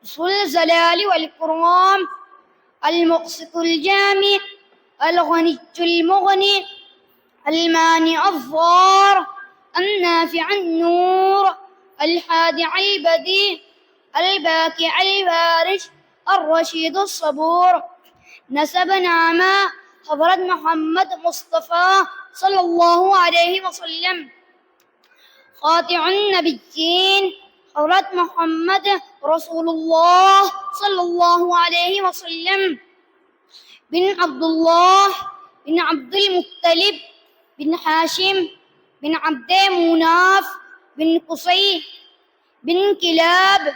ذو الجلال والإكرام المقسط الجامع الغني المغني المانع الضار النافع النور الهادي البديع الباقي الوارث الرشيد الصبور. نسبنا مع حضرت محمد مصطفى صلی اللہ علیہ وسلم قاطع النبیین حضرت محمد رسول اللہ صلی اللہ علیہ وسلم بن عبداللہ بن عبد المطلب بن ہاشم بن عبد مناف بن قصی بن کلاب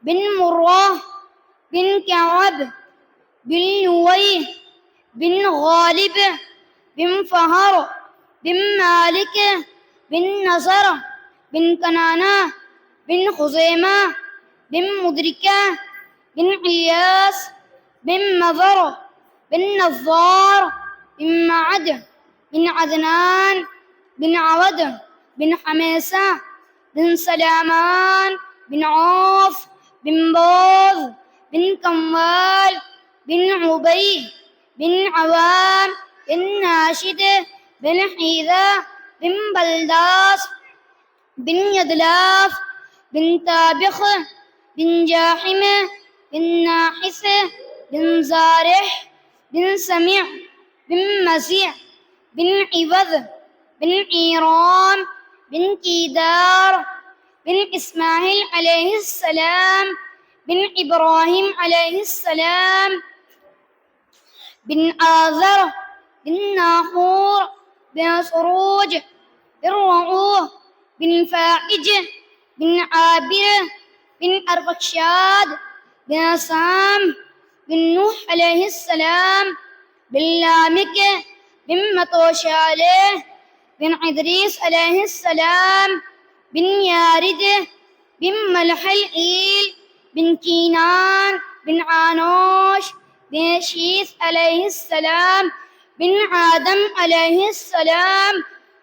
بن مرہ بن کعب بن لوی بن غالب بن فہر بن مالک بن نصر بن کنانہ بن خزیمہ بن مدرکہ بن الیاس بن مضر بن نظار بن معد بن عدنان بن عود بن حمیسہ بن سلامان بن عوف بن بوز بن کموال بن عبی بن عوام بن ناشد بن حیدہ بن بلداس بن یدلاف بن تابخ بن جاحم بن ناحس بن زارح بن سمع بن مسیع بن عوض بن عیرام بن کیدار بن اسماعیل علیہ السلام بن ابراہیم علیہ السلام بن آذر بن ناحور بن سروج بن رعوہ بن فائج بن عابر بن ارفخشاد بن سام بن نوح علیہ السلام بن لامک بن متوشالہ بن ادریس علیہ السلام بن یارد بن ملحل ایل بن کینان بن عانوش بن شیث علیہ السلام بن آدم علیہ السلام.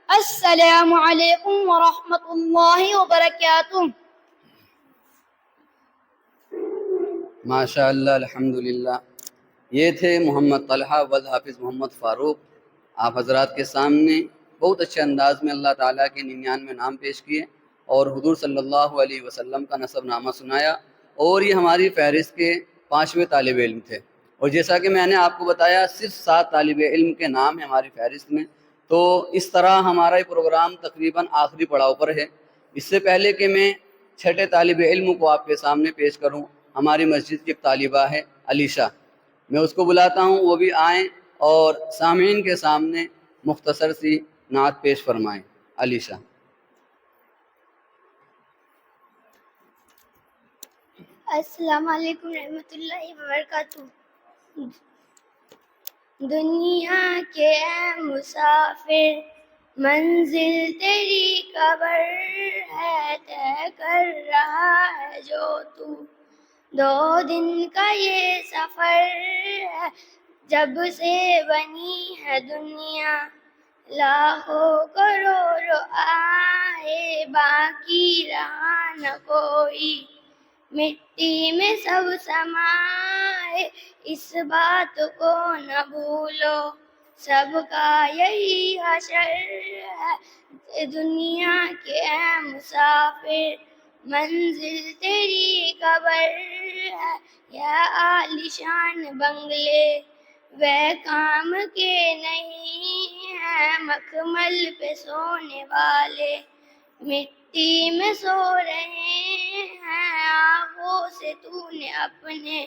السلام علیکم ورحمۃ اللہ وبرکاتہ. ماشاء اللہ الحمدللہ. یہ تھے محمد طلحہ ولد حافظ محمد فاروق. آپ حضرات کے سامنے بہت اچھے انداز میں اللہ تعالیٰ کے 99 نام پیش کیے اور حضور صلی اللہ علیہ وسلم کا نسب نامہ سنایا. اور یہ ہماری فہرست کے 5ویں طالب علم تھے. اور جیسا کہ میں نے آپ کو بتایا صرف 7 طالب علم کے نام ہیں ہماری فہرست میں. تو اس طرح ہمارا یہ پروگرام تقریباً آخری پڑاؤ پر ہے. اس سے پہلے کہ میں 6ٹھے طالب علم کو آپ کے سامنے پیش کروں، ہماری مسجد کی ایک طالبہ ہے علیشہ. میں اس کو بلاتا ہوں وہ بھی آئیں اور سامعین کے سامنے مختصر سی نعت پیش فرمائیں. علیشہ. السلام علیکم رحمۃ اللہ وبرکاتہ. دنیا کے اے مسافر منزل تیری قبر ہے، طے کر رہا ہے جو تو 2 دن کا یہ سفر ہے. جب سے بنی ہے دنیا لاکھوں کروڑ آئے، باقی رہا نہ کوئی، مٹی میں سب سمائے. اس بات کو نہ بھولو سب کا یہی حشر ہے. دنیا کے اے مسافر منزل تیری قبر ہے. یا عالیشان بنگلے وہ کام کے نہیں ہیں، مخمل پہ سونے والے مٹی میں سو رہے ہیں. آنکھوں سے تو نے اپنے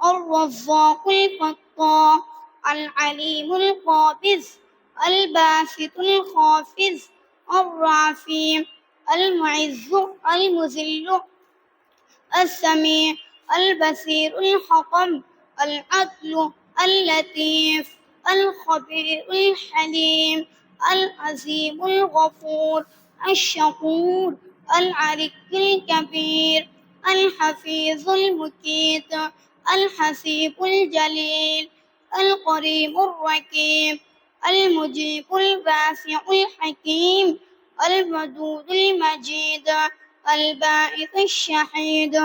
الرزاق الفتاح العليم القابض الباسط الخافض الرافع المعز المذل السميع البصير الحكم العدل اللطيف الخبير الحليم العظيم الغفور الشكور العلي الكبير الحفيظ المقيت الحسيب الجليل القريب الرقيب المجيب الباسع الحكيم الودود المجيد الباعث الشهيد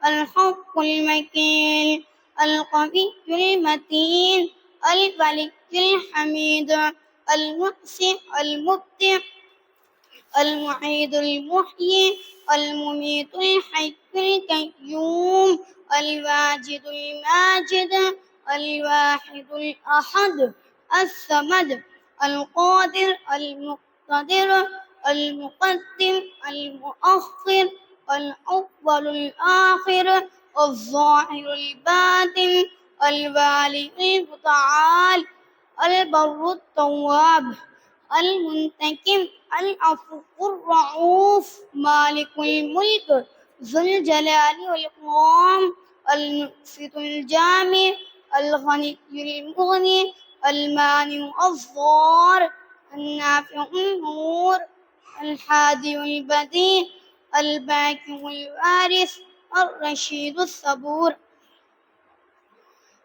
الحق المكين القوي المتين الولي الحميد المحسن المبدع المعيد المحيي المميت الحي القيوم الواجد الماجد الواحد الأحد الصمد القادر المقتدر المقدم المؤخر الأول الآخر الظاهر الباطن الوالي المتعال البر التواب المنتقم العفو الرؤوف مالك الملك ذو الجلال والإكرام المقسط الجامع الغني المغني المانع الضار النافع النور الهادي البديع الباقي الوارث الرشيد الصبور.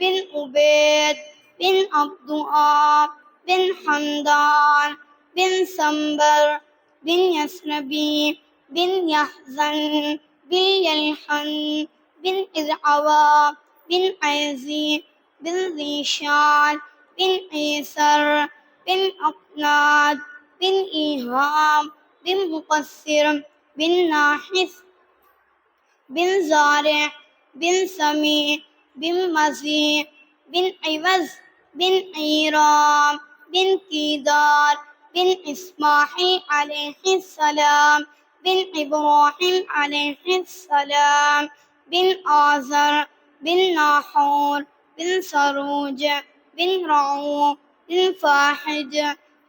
بن عبید بن عبدعاب بن حمدان بن سنبر بن یسربی بن یحزن بن یلحن بن اذعوا بن عیزی بن ذیشان بن عیسر بن اقناد بن ایہام بن مقصر بن ناحس بن زارع بن سمیع بن مزیع بن عوض بن عیرام بن کیدار بن اسماعیل علیہ السلام بن ابراہیم علیہ السلام بن آزر بن ناحور بن سروج بن رعو بن فاحج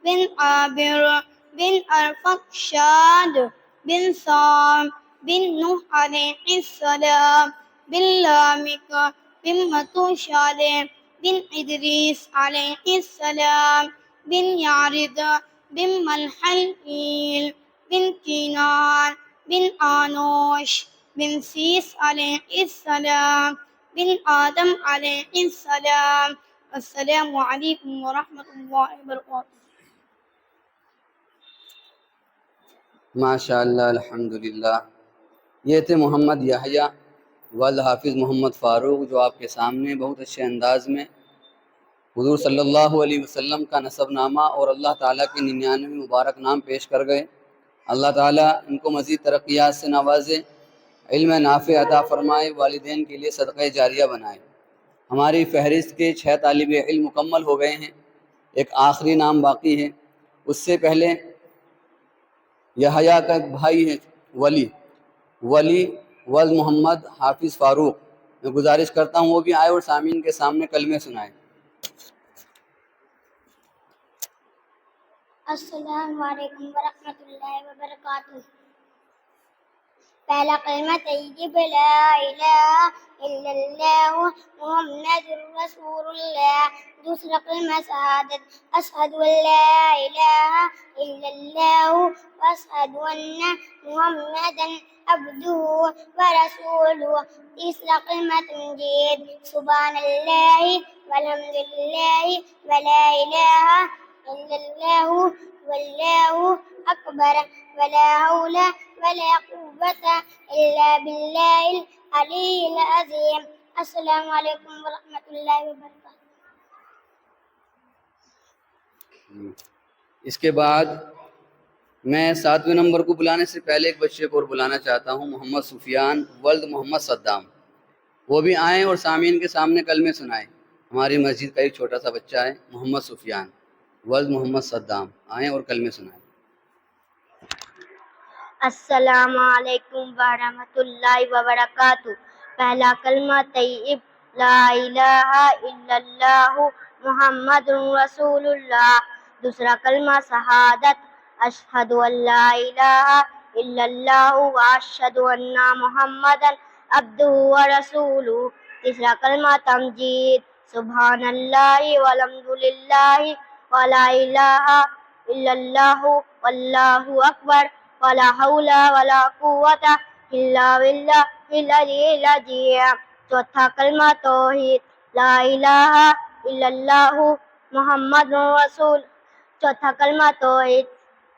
بن عابر بن ارفقشاد بن سام بن نوح علیہ السلام بن لامک بن متوشال بن ادریس علیہ السلام بن یارد بن ملحل بن کینان بن آنوش بن سیس علیہ السلام بن آدم علیہ السلام. السلام علیکم ورحمۃ اللہ وبرکاتہ. ماشاء اللہ الحمدللہ. یہ تھے محمد یحییٰ والد حافظ محمد فاروق، جو آپ کے سامنے بہت اچھے انداز میں حضور صلی اللہ علیہ وسلم کا نسب نامہ اور اللہ تعالیٰ کے 99 مبارک نام پیش کر گئے. اللہ تعالیٰ ان کو مزید ترقیات سے نوازے، علم نافع عطا فرمائے، والدین کے لیے صدقہ جاریہ بنائے. ہماری فہرست کے 6 طالب علم مکمل ہو گئے ہیں، ایک آخری نام باقی ہے. اس سے پہلے یحییٰ کا ایک بھائی ہے ولی ولد محمد حافظ فاروق، میں گزارش کرتا ہوں وہ بھی آئے اور سامعین کے سامنے کلمے سنائے. السلام علیکم ورحمۃ اللہ وبرکاتہ. پہلا کلمہ طیب لا الہ الا اللہ محمد رسول اللہ. دوسرا کلمہ شہادت اشہد ان لا الہ الا اللہ واشہد ان محمدا عبدہ ورسولہ. تیسرا کلمہ تمجید سبحان اللہ والحمد للہ ولا الہ الا اللہ واللہ اکبر ولا حول ولا قوة الا باللہ العلی العظیم. السلام علیکم ورحمۃ اللہ وبرکاتہ. اس کے بعد میں 7ویں نمبر کو بلانے سے پہلے ایک بچے کو اور بلانا چاہتا ہوں، محمد سفیان ولد محمد صدام. وہ بھی آئیں اور سامعین کے سامنے کلمے سنائیں. ہماری مسجد کا ایک چھوٹا سا بچہ ہے محمد سفیان ولد محمد صدام، آئیں اور کلمے سنائیں. السلام علیکم ورحمۃ اللہ وبرکاتہ. پہلا کلمہ طیب لا الہ الا اللہ محمد رسول اللہ. دوسرا کلمہ شہادت اشہد ان لا الہ الا اللہ واشہد ان محمدا عبدہ ورسولہ. تیسرا کلمہ تمجید سبحان اللہ والحمد للہ ولا الہ الا اللہ واللہ اکبر ولا حول ولا قوة الا باللہ العلی العظیم. چوتھا کلمہ توحید لا الہ الا اللہ محمد رسول. چوتھا کلمہ توحید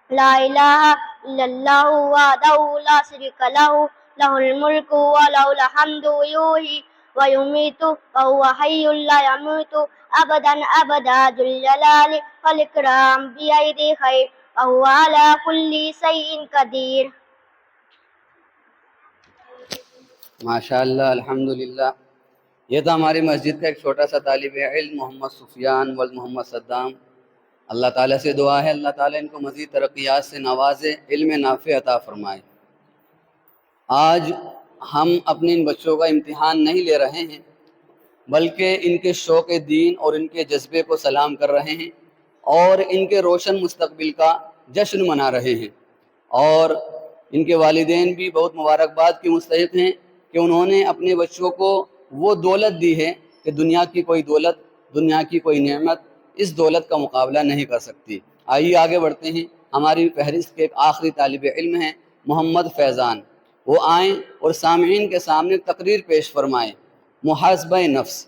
لا الہ الا اللہ وحدہ لا شریک لہ لہ الملک ولہ الحمد یحیی ویمیت وہو حی لا یموت ابدا ابدا ذو الجلال والاکرام بیدہ خیر وہو علی کل شیء قدیر. ماشاء اللہ الحمدللہ. یہ تھا ہماری مسجد کا ایک چھوٹا سا طالب علم محمد سفیان ولد محمد صدام. اللہ تعالیٰ سے دعا ہے اللہ تعالیٰ ان کو مزید ترقیات سے نوازے، علم نافع عطا فرمائے. آج ہم اپنے ان بچوں کا امتحان نہیں لے رہے ہیں، بلکہ ان کے شوق دین اور ان کے جذبے کو سلام کر رہے ہیں اور ان کے روشن مستقبل کا جشن منا رہے ہیں. اور ان کے والدین بھی بہت مبارکباد کے مستحق ہیں کہ انہوں نے اپنے بچوں کو وہ دولت دی ہے کہ دنیا کی کوئی دولت، دنیا کی کوئی نعمت اس دولت کا مقابلہ نہیں کر سکتی. آئیے آگے بڑھتے ہیں. ہماری فہرست کے ایک آخری طالب علم ہیں محمد فیضان. وہ آئیں اور سامعین کے سامنے تقریر پیش فرمائیں. محاسبہ نفس.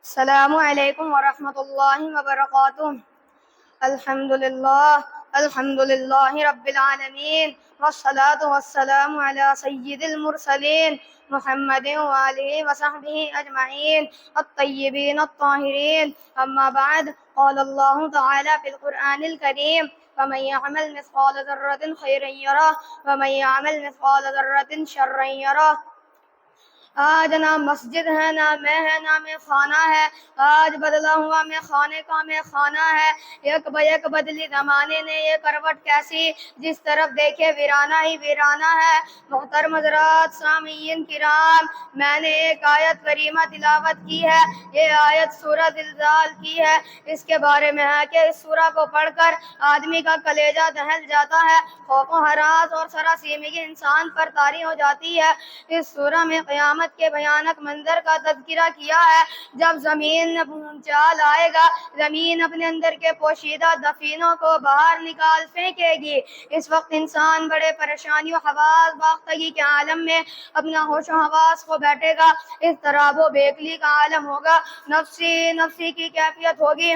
السلام علیکم ورحمۃ اللہ وبرکاتہ۔ الحمد للہ رب العالمین، والصلاة والسلام علی سید المرسلین محمد وآلہ وصحبہ اجمعین الطیبین الطاہرین، اما بعد، قال اللہ تعالی فی القرآن الکریم: ومن يعمل مثقال ذرة خيرا يره ومن يعمل مثقال ذرة شرا يره۔ آج نہ مسجد ہے، نہ میں ہے، نہ میں خانہ ہے، آج بدلا ہوا میں خانے کا میں خانہ ہے۔ یک بیک بدلی زمانے نے یہ کروٹ کیسی، جس طرف دیکھے ویرانہ ہی ویرانہ ہے۔ محترم حضرات، سامعین کرام، میں نے ایک آیت کریمہ تلاوت کی ہے۔ یہ آیت سورہ زلزال کی ہے۔ اس کے بارے میں ہے کہ اس سورہ کو پڑھ کر آدمی کا کلیجہ دہل جاتا ہے، خوف و ہراس اور سراسیمگی انسان پر طاری ہو جاتی ہے۔ اس سورہ میں قیامت کے بھیانک منظر کا تذکرہ کیا ہے، جب زمین چال آئے گا، زمین اپنے اندر کے پوشیدہ دفینوں کو باہر نکال پھینکے گی۔ اس وقت انسان بڑے پریشانی و حواس باختگی کے عالم میں اپنا ہوش و حواس کو بیٹھے گا، اس طرح وہ بیکلی کا عالم ہوگا، نفسی نفسی کی کیفیت ہوگی۔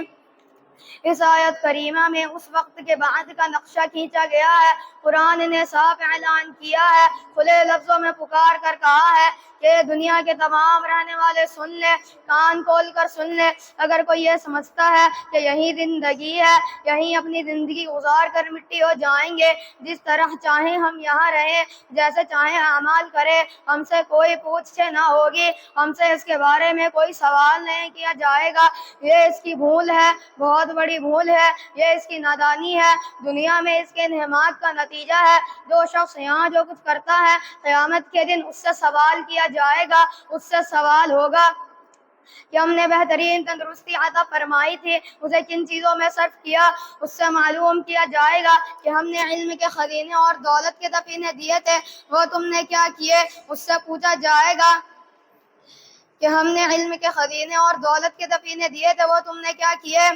اس آیت کریمہ میں اس وقت کے بعد کا نقشہ کھینچا گیا ہے۔ قرآن نے صاف اعلان کیا ہے، کھلے لفظوں میں پکار کر کہا ہے کہ دنیا کے تمام رہنے والے سن لیں، کان کھول کر سن لیں۔ اگر کوئی یہ سمجھتا ہے کہ یہی زندگی ہے، یہیں اپنی زندگی گزار کر مٹی ہو جائیں گے، جس طرح چاہیں ہم یہاں رہیں، جیسے چاہیں اعمال کریں، ہم سے کوئی پوچھ نہ ہوگی، ہم سے اس کے بارے میں کوئی سوال نہیں کیا جائے گا، یہ اس کی بھول ہے، بہت بڑی بھول ہے، یہ اس کی نادانی ہے، دنیا میں اس کے انہماک کا نتیجہ ہے۔ جو شخص یہاں جو کچھ کرتا ہے، قیامت کے دن اس سے سوال کیا جائے گا، اس سے سوال ہوگا کہ ہم نے بہترین تندرستی عطا فرمائی تھی، اسے کن چیزوں میں صرف کیا۔ اس سے معلوم کیا جائے گا کہ ہم نے علم کے خزینے اور دولت کے دفینے دیے تھے، وہ تم نے کیا کیے۔ اس سے پوچھا جائے گا کہ ہم نے علم کے خزینے اور دولت کے دفینے دیے تھے، وہ تم نے کیا کیے۔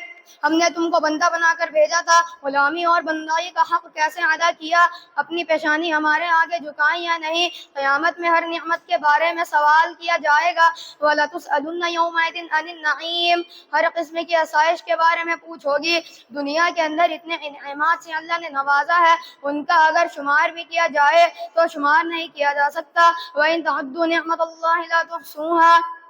ہم نے تم کو بندہ بنا کر بھیجا تھا، غلامی اور بندائی کا حق کیسے ادا کیا، اپنی پیشانی ہمارے آگے جھکائیں یا نہیں۔ قیامت میں ہر نعمت کے بارے میں سوال کیا جائے گا۔ وَلَتُسْأَلُنَّ يَوْمَئِذٍ عَنِ النَّعِيمِ، ہر قسم کی آسائش کے بارے میں پوچھ ہوگی۔ دنیا کے اندر اتنے انعامات سے اللہ نے نوازا ہے، ان کا اگر شمار بھی کیا جائے تو شمار نہیں کیا جا سکتا۔ وَإِن تَعُدُّوا نِعْمَتَ اللَّهِ لَا تُحْصُوهَا۔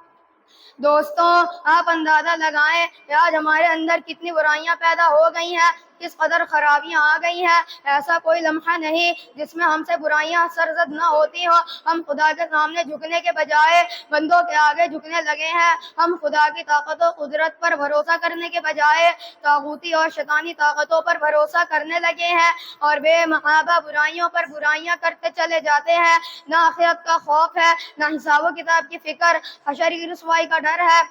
دوستوں، آپ اندازہ لگائیں کہ آج ہمارے اندر کتنی برائیاں پیدا ہو گئی ہیں، کس قدر خرابیاں آ گئی ہیں۔ ایسا کوئی لمحہ نہیں جس میں ہم سے برائیاں سرزد نہ ہوتی ہوں۔ ہم خدا کے سامنے جھکنے کے بجائے بندوں کے آگے جھکنے لگے ہیں۔ ہم خدا کی طاقت و قدرت پر بھروسہ کرنے کے بجائے طاغوتی اور شیطانی طاقتوں پر بھروسہ کرنے لگے ہیں، اور بے محابہ برائیوں پر برائیاں کرتے چلے جاتے ہیں۔ نہ آخرت کا خوف ہے، نہ حساب و کتاب کی فکر، حشر کی رسوائی کا ڈر ہے،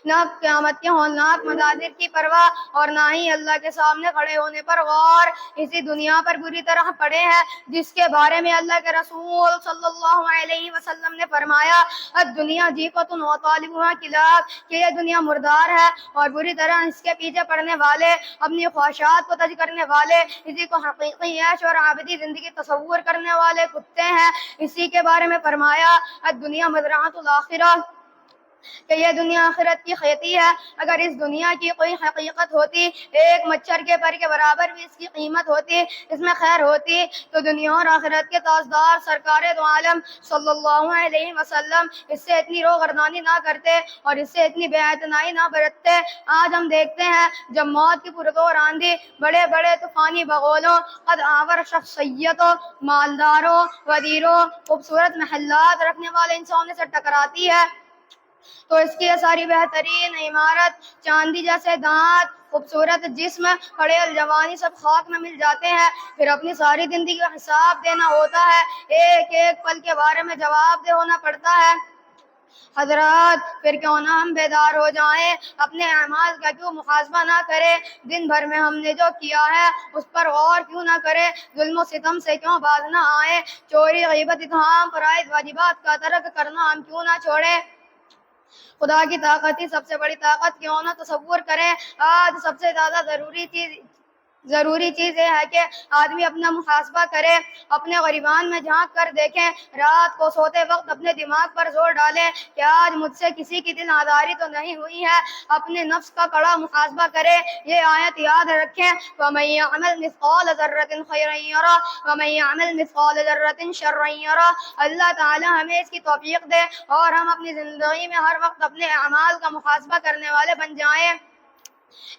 نہ قیامت کے ہولناک مناظر کی پرواہ، اور نہ ہی اللہ کے سامنے کھڑے ہونے پر غور۔ اسی دنیا پر بری طرح پڑے ہیں، جس کے بارے میں اللہ کے رسول صلی اللہ علیہ وسلم نے فرمایا: الدنیا جیفۃ وطالبها کلاب، کہ یہ دنیا مردار ہے اور بری طرح اس کے پیچھے پڑنے والے، اپنی خواہشات کو تج کرنے والے، اسی کو حقیقی عیش اور عابدی زندگی تصور کرنے والے کتے ہیں۔ اسی کے بارے میں فرمایا: الدنیا مزرعۃ الآخرہ، کہ یہ دنیا آخرت کی کھیتی ہے۔ اگر اس دنیا کی کوئی حقیقت ہوتی، ایک مچھر کے پر کے برابر بھی اس کی قیمت ہوتی، اس میں خیر ہوتی، تو دنیا اور آخرت کے تاجدار سرکار دو عالم صلی اللہ علیہ وسلم اس سے اتنی روگردانی نہ کرتے اور اس سے اتنی بے اعتنائی نہ برتتے۔ آج ہم دیکھتے ہیں جب موت کی پرزور آندھی بڑے بڑے طوفانی بغولوں، قد آور شخصیتوں، مالداروں، وزیروں، خوبصورت محلات رکھنے والے انسانوں سے ٹکراتی ہے، تو اس کی یہ ساری بہترین عمارت، چاندی جیسے دانت، خوبصورت جسم، کھڑے الجوانی سب خاک میں مل جاتے ہیں۔ پھر اپنی ساری زندگی کا حساب دینا ہوتا ہے، ایک ایک پل کے بارے میں جواب دہ ہونا پڑتا ہے۔ حضرات، پھر کیوں نہ ہم بیدار ہو جائیں، اپنے اعمال کا کیوں محاسبہ نہ کریں، دن بھر میں ہم نے جو کیا ہے اس پر غور کیوں نہ کریں، ظلم و ستم سے کیوں باز نہ آئیں، چوری، غیبت، اتہام، فرائض واجبات کا ترک کرنا ہم کیوں نہ چھوڑیں۔ خدا کی طاقت ہی سب سے بڑی طاقت کیوں نہ تصور کریں۔ آج سب سے زیادہ ضروری چیز ضروری چیز یہ ہے کہ آدمی اپنا محاسبہ کرے، اپنے غریبان میں جھانک کر دیکھیں، رات کو سوتے وقت اپنے دماغ پر زور ڈالیں کہ آج مجھ سے کسی کی دل آزاری تو نہیں ہوئی ہے، اپنے نفس کا کڑا محاسبہ کرے۔ یہ آیت یاد رکھیں، وَمَن يَعْمَلْ مِثْقَالَ ذَرَّةٍ خَيْرًا يَرَهُ وَمَن يَعْمَلْ مِثْقَالَ ذَرَّةٍ شَرًّا يَرَهُ۔ اللہ تعالی ہمیں اس کی توفیق دے اور ہم اپنی زندگی میں ہر وقت اپنے اعمال کا محاسبہ کرنے والے بن جائیں۔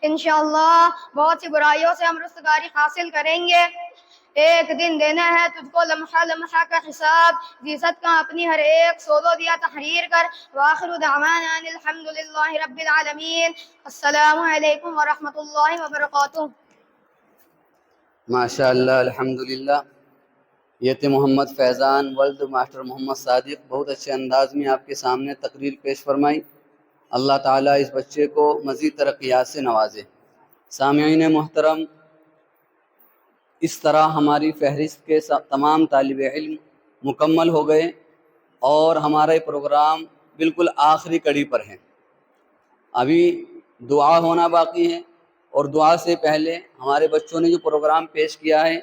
انشاءاللہ بہت سی برائیوں سے ہم رستگاری حاصل کریں گے۔ ایک دن دینا ہے تجھ کو لمحہ لمحہ کا حساب، عزت کا اپنی ہر ایک سولو دیا تحریر کر۔ وآخر دعوانا ان الحمدللہ رب العالمین۔ السلام علیکم ورحمۃ اللہ وبرکاتہ۔ ماشاء اللہ، الحمدللہ۔ یہ تھے محمد فیضان ولد ماسٹر محمد صادق، بہت اچھے انداز میں آپ کے سامنے تقریر پیش فرمائی۔ اللہ تعالیٰ اس بچے کو مزید ترقیات سے نوازے۔ سامعین محترم، اس طرح ہماری فہرست کے تمام طالب علم مکمل ہو گئے اور ہمارا یہ پروگرام بالکل آخری کڑی پر ہے۔ ابھی دعا ہونا باقی ہے، اور دعا سے پہلے ہمارے بچوں نے جو پروگرام پیش کیا ہے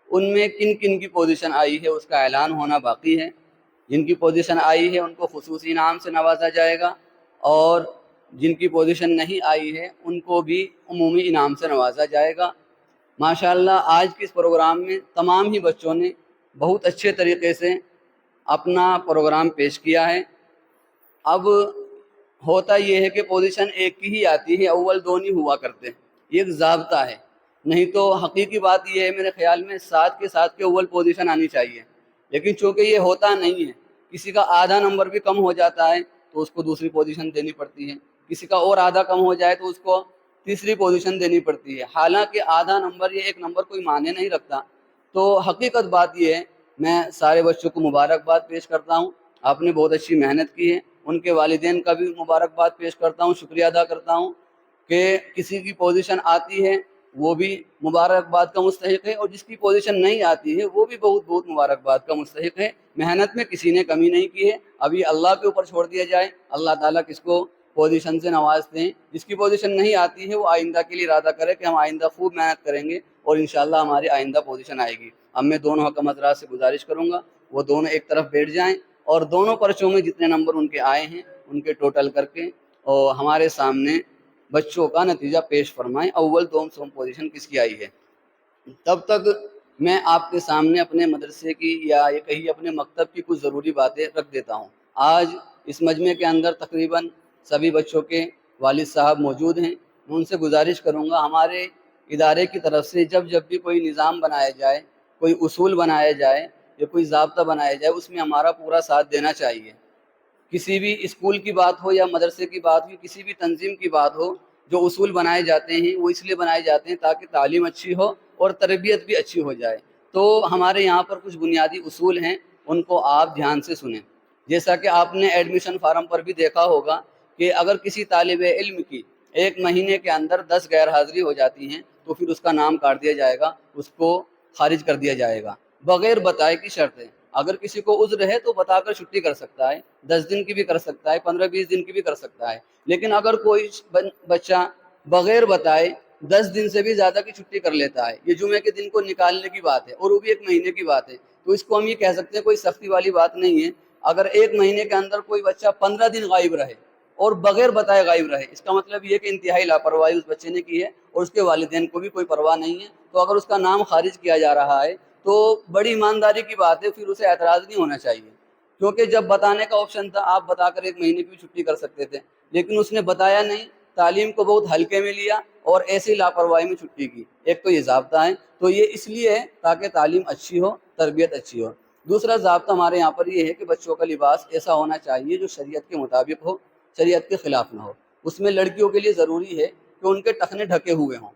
ان میں کن کن کی پوزیشن آئی ہے اس کا اعلان ہونا باقی ہے۔ جن کی پوزیشن آئی ہے ان کو خصوصی انعام سے نوازا جائے گا، اور جن کی پوزیشن نہیں آئی ہے ان کو بھی عمومی انعام سے نوازا جائے گا۔ ماشاءاللہ آج کے اس پروگرام میں تمام ہی بچوں نے بہت اچھے طریقے سے اپنا پروگرام پیش کیا ہے۔ اب ہوتا یہ ہے کہ پوزیشن ایک کی ہی آتی ہے، اول دو نہیں ہوا کرتے، یہ ایک ضابطہ ہے۔ نہیں تو حقیقی بات یہ ہے میرے خیال میں 7 کے 7 کے اول پوزیشن آنی چاہیے، لیکن چونکہ یہ ہوتا نہیں ہے، کسی کا آدھا نمبر بھی کم ہو جاتا ہے تو اس کو دوسری پوزیشن دینی پڑتی ہے، کسی کا اور آدھا کم ہو جائے تو اس کو تیسری پوزیشن دینی پڑتی ہے۔ حالانکہ آدھا نمبر یا ایک نمبر کوئی معنی نہیں رکھتا۔ تو حقیقت بات یہ ہے، میں سارے بچوں کو مبارکباد پیش کرتا ہوں، آپ نے بہت اچھی محنت کی ہے۔ ان کے والدین کا بھی مبارکباد پیش کرتا ہوں، شکریہ ادا کرتا ہوں کہ کسی کی پوزیشن آتی ہے وہ بھی مبارکباد کا مستحق ہے، اور جس کی پوزیشن نہیں آتی ہے وہ بھی بہت بہت مبارکباد کا مستحق ہے۔ محنت میں کسی نے کمی نہیں کی ہے، ابھی اللہ کے اوپر چھوڑ دیا جائے، اللہ تعالیٰ کس کو پوزیشن سے نوازتے ہیں۔ جس کی پوزیشن نہیں آتی ہے وہ آئندہ کے لیے ارادہ کرے کہ ہم آئندہ خوب محنت کریں گے اور انشاءاللہ ہماری آئندہ پوزیشن آئے گی۔ اب میں دونوں حکم حضرات سے گزارش کروں گا وہ دونوں ایک طرف بیٹھ جائیں اور دونوں پرچوں میں جتنے نمبر ان کے آئے ہیں ان کے ٹوٹل کر کے اور ہمارے سامنے بچوں کا نتیجہ پیش فرمائیں، اول دوم سوم پوزیشن کس کی آئی ہے۔ تب تک میں آپ کے سامنے اپنے مدرسے کی یا یہ کہیے اپنے مکتب کی کچھ ضروری باتیں رکھ دیتا ہوں۔ آج اس مجمع کے اندر تقریباً سبھی بچوں کے والد صاحب موجود ہیں، میں ان سے گزارش کروں گا ہمارے ادارے کی طرف سے جب بھی کوئی نظام بنایا جائے، کوئی اصول بنایا جائے یا کوئی ضابطہ بنایا جائے، اس میں ہمارا پورا ساتھ دینا چاہیے۔ کسی بھی اسکول کی بات ہو یا مدرسے کی بات ہو، کسی بھی تنظیم کی بات ہو، جو اصول بنائے جاتے ہیں وہ اس لیے بنائے جاتے ہیں تاکہ تعلیم اچھی ہو اور تربیت بھی اچھی ہو جائے۔ تو ہمارے یہاں پر کچھ بنیادی اصول ہیں، ان کو آپ دھیان سے سنیں۔ جیسا کہ آپ نے ایڈمیشن فارم پر بھی دیکھا ہوگا کہ اگر کسی طالب علم کی 1 مہینے کے اندر 10 غیر حاضری ہو جاتی ہیں تو پھر اس کا نام کاٹ دیا جائے گا، اس کو خارج کر دیا جائے گا، بغیر بتائے کی شرط ہے۔ اگر کسی کو عذر ہے تو بتا کر چھٹی کر سکتا ہے، 10 دن کی بھی کر سکتا ہے، 15-20 دن کی بھی کر سکتا ہے۔ لیکن اگر کوئی بچہ بغیر بتائے 10 دن سے بھی زیادہ کی چھٹی کر لیتا ہے، یہ جمعے کے دن کو نکالنے کی بات ہے اور وہ بھی 1 مہینے کی بات ہے، تو اس کو ہم یہ کہہ سکتے ہیں کوئی سختی والی بات نہیں ہے۔ اگر 1 مہینے کے اندر کوئی بچہ 15 دن غائب رہے اور بغیر بتائے غائب رہے، اس کا مطلب یہ کہ انتہائی لاپرواہی اس بچے نے کی ہے اور اس کے والدین کو بھی کوئی پرواہ نہیں ہے۔ تو اگر اس کا نام خارج کیا جا رہا ہے تو بڑی ایمانداری کی بات ہے، پھر اسے اعتراض نہیں ہونا چاہیے، کیونکہ جب بتانے کا آپشن تھا آپ بتا کر 1 مہینے کی چھٹی کر سکتے تھے، لیکن اس نے بتایا نہیں، تعلیم کو بہت ہلکے میں لیا اور ایسی لاپرواہی میں چھٹی کی۔ ایک تو یہ ضابطہ ہے، تو یہ اس لیے ہے تاکہ تعلیم اچھی ہو، تربیت اچھی ہو۔ دوسرا ضابطہ ہمارے یہاں پر یہ ہے کہ بچوں کا لباس ایسا ہونا چاہیے جو شریعت کے مطابق ہو، شریعت کے خلاف نہ ہو۔ اس میں لڑکیوں کے لیے ضروری ہے کہ ان کے ٹخنے ڈھکے ہوئے ہوں۔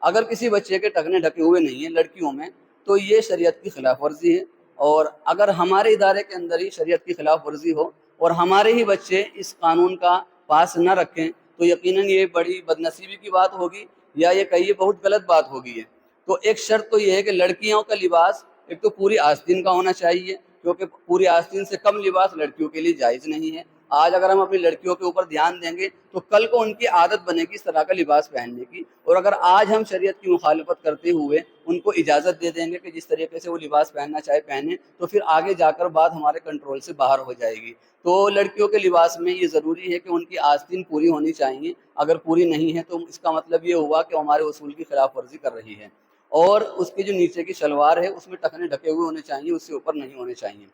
اگر کسی بچے کے ٹخنے ڈھکے ہوئے نہیں ہیں لڑکیوں میں تو یہ شریعت کی خلاف ورزی ہے، اور اگر ہمارے ادارے کے اندر ہی شریعت کی خلاف ورزی ہو اور ہمارے ہی بچے اس قانون کا پاس نہ رکھیں تو یقیناً یہ بڑی بدنصیبی کی بات ہوگی، یا یہ کہیے بہت غلط بات ہوگی ہے۔ تو ایک شرط تو یہ ہے کہ لڑکیوں کا لباس ایک تو پوری آستین کا ہونا چاہیے، کیونکہ پوری آستین سے کم لباس لڑکیوں کے لیے جائز نہیں ہے۔ آج اگر ہم اپنی لڑکیوں کے اوپر دھیان دیں گے تو کل کو ان کی عادت بنے گی اس طرح کا لباس پہننے کی، اور اگر آج ہم شریعت کی مخالفت کرتے ہوئے ان کو اجازت دے دیں گے کہ جس طریقے سے وہ لباس پہننا چاہے پہنے، تو پھر آگے جا کر بات ہمارے کنٹرول سے باہر ہو جائے گی۔ تو لڑکیوں کے لباس میں یہ ضروری ہے کہ ان کی آستین پوری ہونی چاہیے، اگر پوری نہیں ہے تو اس کا مطلب یہ ہوا کہ ہمارے اصول کی خلاف ورزی کر رہی ہے، اور اس کی جو نیچے کی شلوار ہے اس میں ٹخنے ڈھکے ہوئے ہونے چاہیے، اس سے اوپر نہیں ہونے چاہیے۔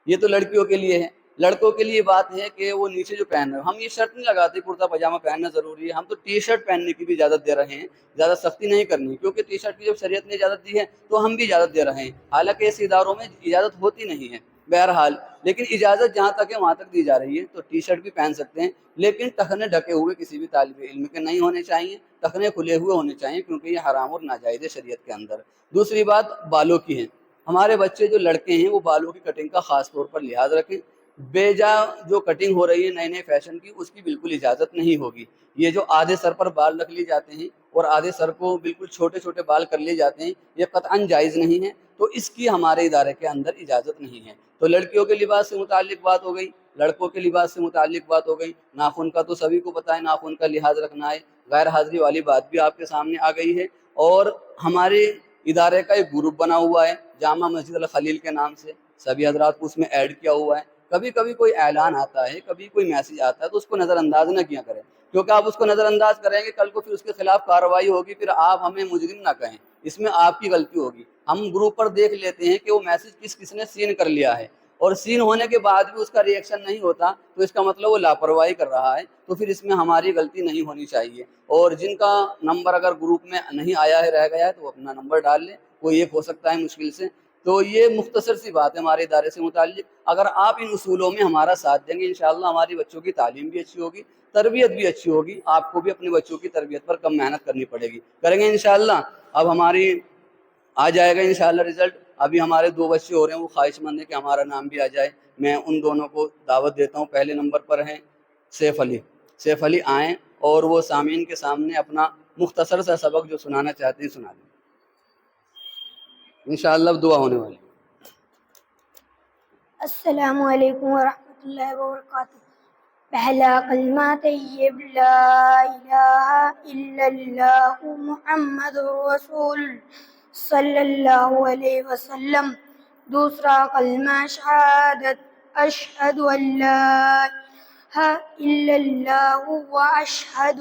یہ تو لڑکیوں کے لیے ہے۔ لڑکوں کے لیے بات ہے کہ وہ نیچے جو پہن رہے ہیں، ہم یہ شرط نہیں لگاتے کرتا پاجامہ پہننا ضروری ہے، ہم تو ٹی شرٹ پہننے کی بھی اجازت دے رہے ہیں، زیادہ سختی نہیں کرنی، کیونکہ ٹی شرٹ کی جب شریعت نے اجازت دی ہے تو ہم بھی اجازت دے رہے ہیں، حالانکہ ایسے اداروں میں اجازت ہوتی نہیں ہے بہرحال، لیکن اجازت جہاں تک ہے وہاں تک دی جا رہی ہے۔ تو ٹی شرٹ بھی پہن سکتے ہیں، لیکن ٹخنے ڈھکے ہوئے کسی بھی طالب علم کے نہیں ہونے چاہیے، ٹخنے کھلے ہوئے ہونے چاہیے، کیونکہ یہ حرام اور ناجائز ہے شریعت کے اندر۔ دوسری بات بالوں کی ہے۔ ہمارے بچے جو لڑکے ہیں وہ بالوں کی کٹنگ کا خاص طور پر لحاظ رکھیں، بے جا جو کٹنگ ہو رہی ہے نئے نئے فیشن کی، اس کی بالکل اجازت نہیں ہوگی۔ یہ جو آدھے سر پر بال رکھ لیے جاتے ہیں اور آدھے سر کو بالکل چھوٹے چھوٹے بال کر لیے جاتے ہیں، یہ قطعاً جائز نہیں ہے، تو اس کی ہمارے ادارے کے اندر اجازت نہیں ہے۔ تو لڑکیوں کے لباس سے متعلق بات ہو گئی، لڑکوں کے لباس سے متعلق بات ہو گئی۔ ناخن کا تو سبھی کو پتہ ہے، ناخن کا لحاظ رکھنا ہے، غیر حاضری والی بات بھی آپ کے سامنے آ گئی ہے۔ اور ہمارے ادارے کا ایک گروپ بنا ہوا ہے جامع مسجد الخلیل کے نام سے، سبھی حضرات کو اس میں ایڈ کیا ہوا ہے۔ کبھی کبھی کوئی اعلان آتا ہے، کبھی کوئی میسج آتا ہے، تو اس کو نظر انداز نہ کیا کریں، کیونکہ آپ اس کو نظر انداز کریں گے کل کو پھر اس کے خلاف کارروائی ہوگی، پھر آپ ہمیں مجرم نہ کہیں، اس میں آپ کی غلطی ہوگی۔ ہم گروپ پر دیکھ لیتے ہیں کہ وہ میسج کس کس نے سین کر لیا ہے، اور سین ہونے کے بعد بھی اس کا ری ایکشن نہیں ہوتا، تو اس کا مطلب وہ لاپرواہی کر رہا ہے، تو پھر اس میں ہماری غلطی نہیں ہونی چاہیے۔ اور جن کا نمبر اگر گروپ میں نہیں آیا ہے، رہ گیا ہے، تو وہ اپنا نمبر ڈال لیں، کوئی ایک ہو سکتا ہے مشکل سے۔ تو یہ مختصر سی بات ہے ہمارے ادارے سے متعلق۔ اگر آپ ان اصولوں میں ہمارا ساتھ دیں گے، انشاءاللہ ہماری بچوں کی تعلیم بھی اچھی ہوگی، تربیت بھی اچھی ہوگی، آپ کو بھی اپنے بچوں کی تربیت پر کم محنت کرنی پڑے گی، کریں گے انشاءاللہ۔ اب ہماری آ جائے گا انشاءاللہ رزلٹ۔ ابھی ہمارے 2 بچے ہو رہے ہیں، وہ خواہش مند ہے کہ ہمارا نام بھی آ جائے۔ میں ان دونوں کو دعوت دیتا ہوں۔ پہلے نمبر پر ہیں سیف علی۔ سیف علی آئیں اور وہ سامعین کے سامنے اپنا مختصر سا سبق جو سنانا چاہتے ہیں سنا دیں، انشاءاللہ دعا ہونے والی۔ السلام علیکم ورحمۃ اللہ وبرکاتہ۔ پہلا کلمہ طیب لا الہ الا اللہ محمد رسول صلی اللہ علیہ وسلم۔ دوسرا کلمہ شہادت اشہد ان لا الہ الا اللہ واشہد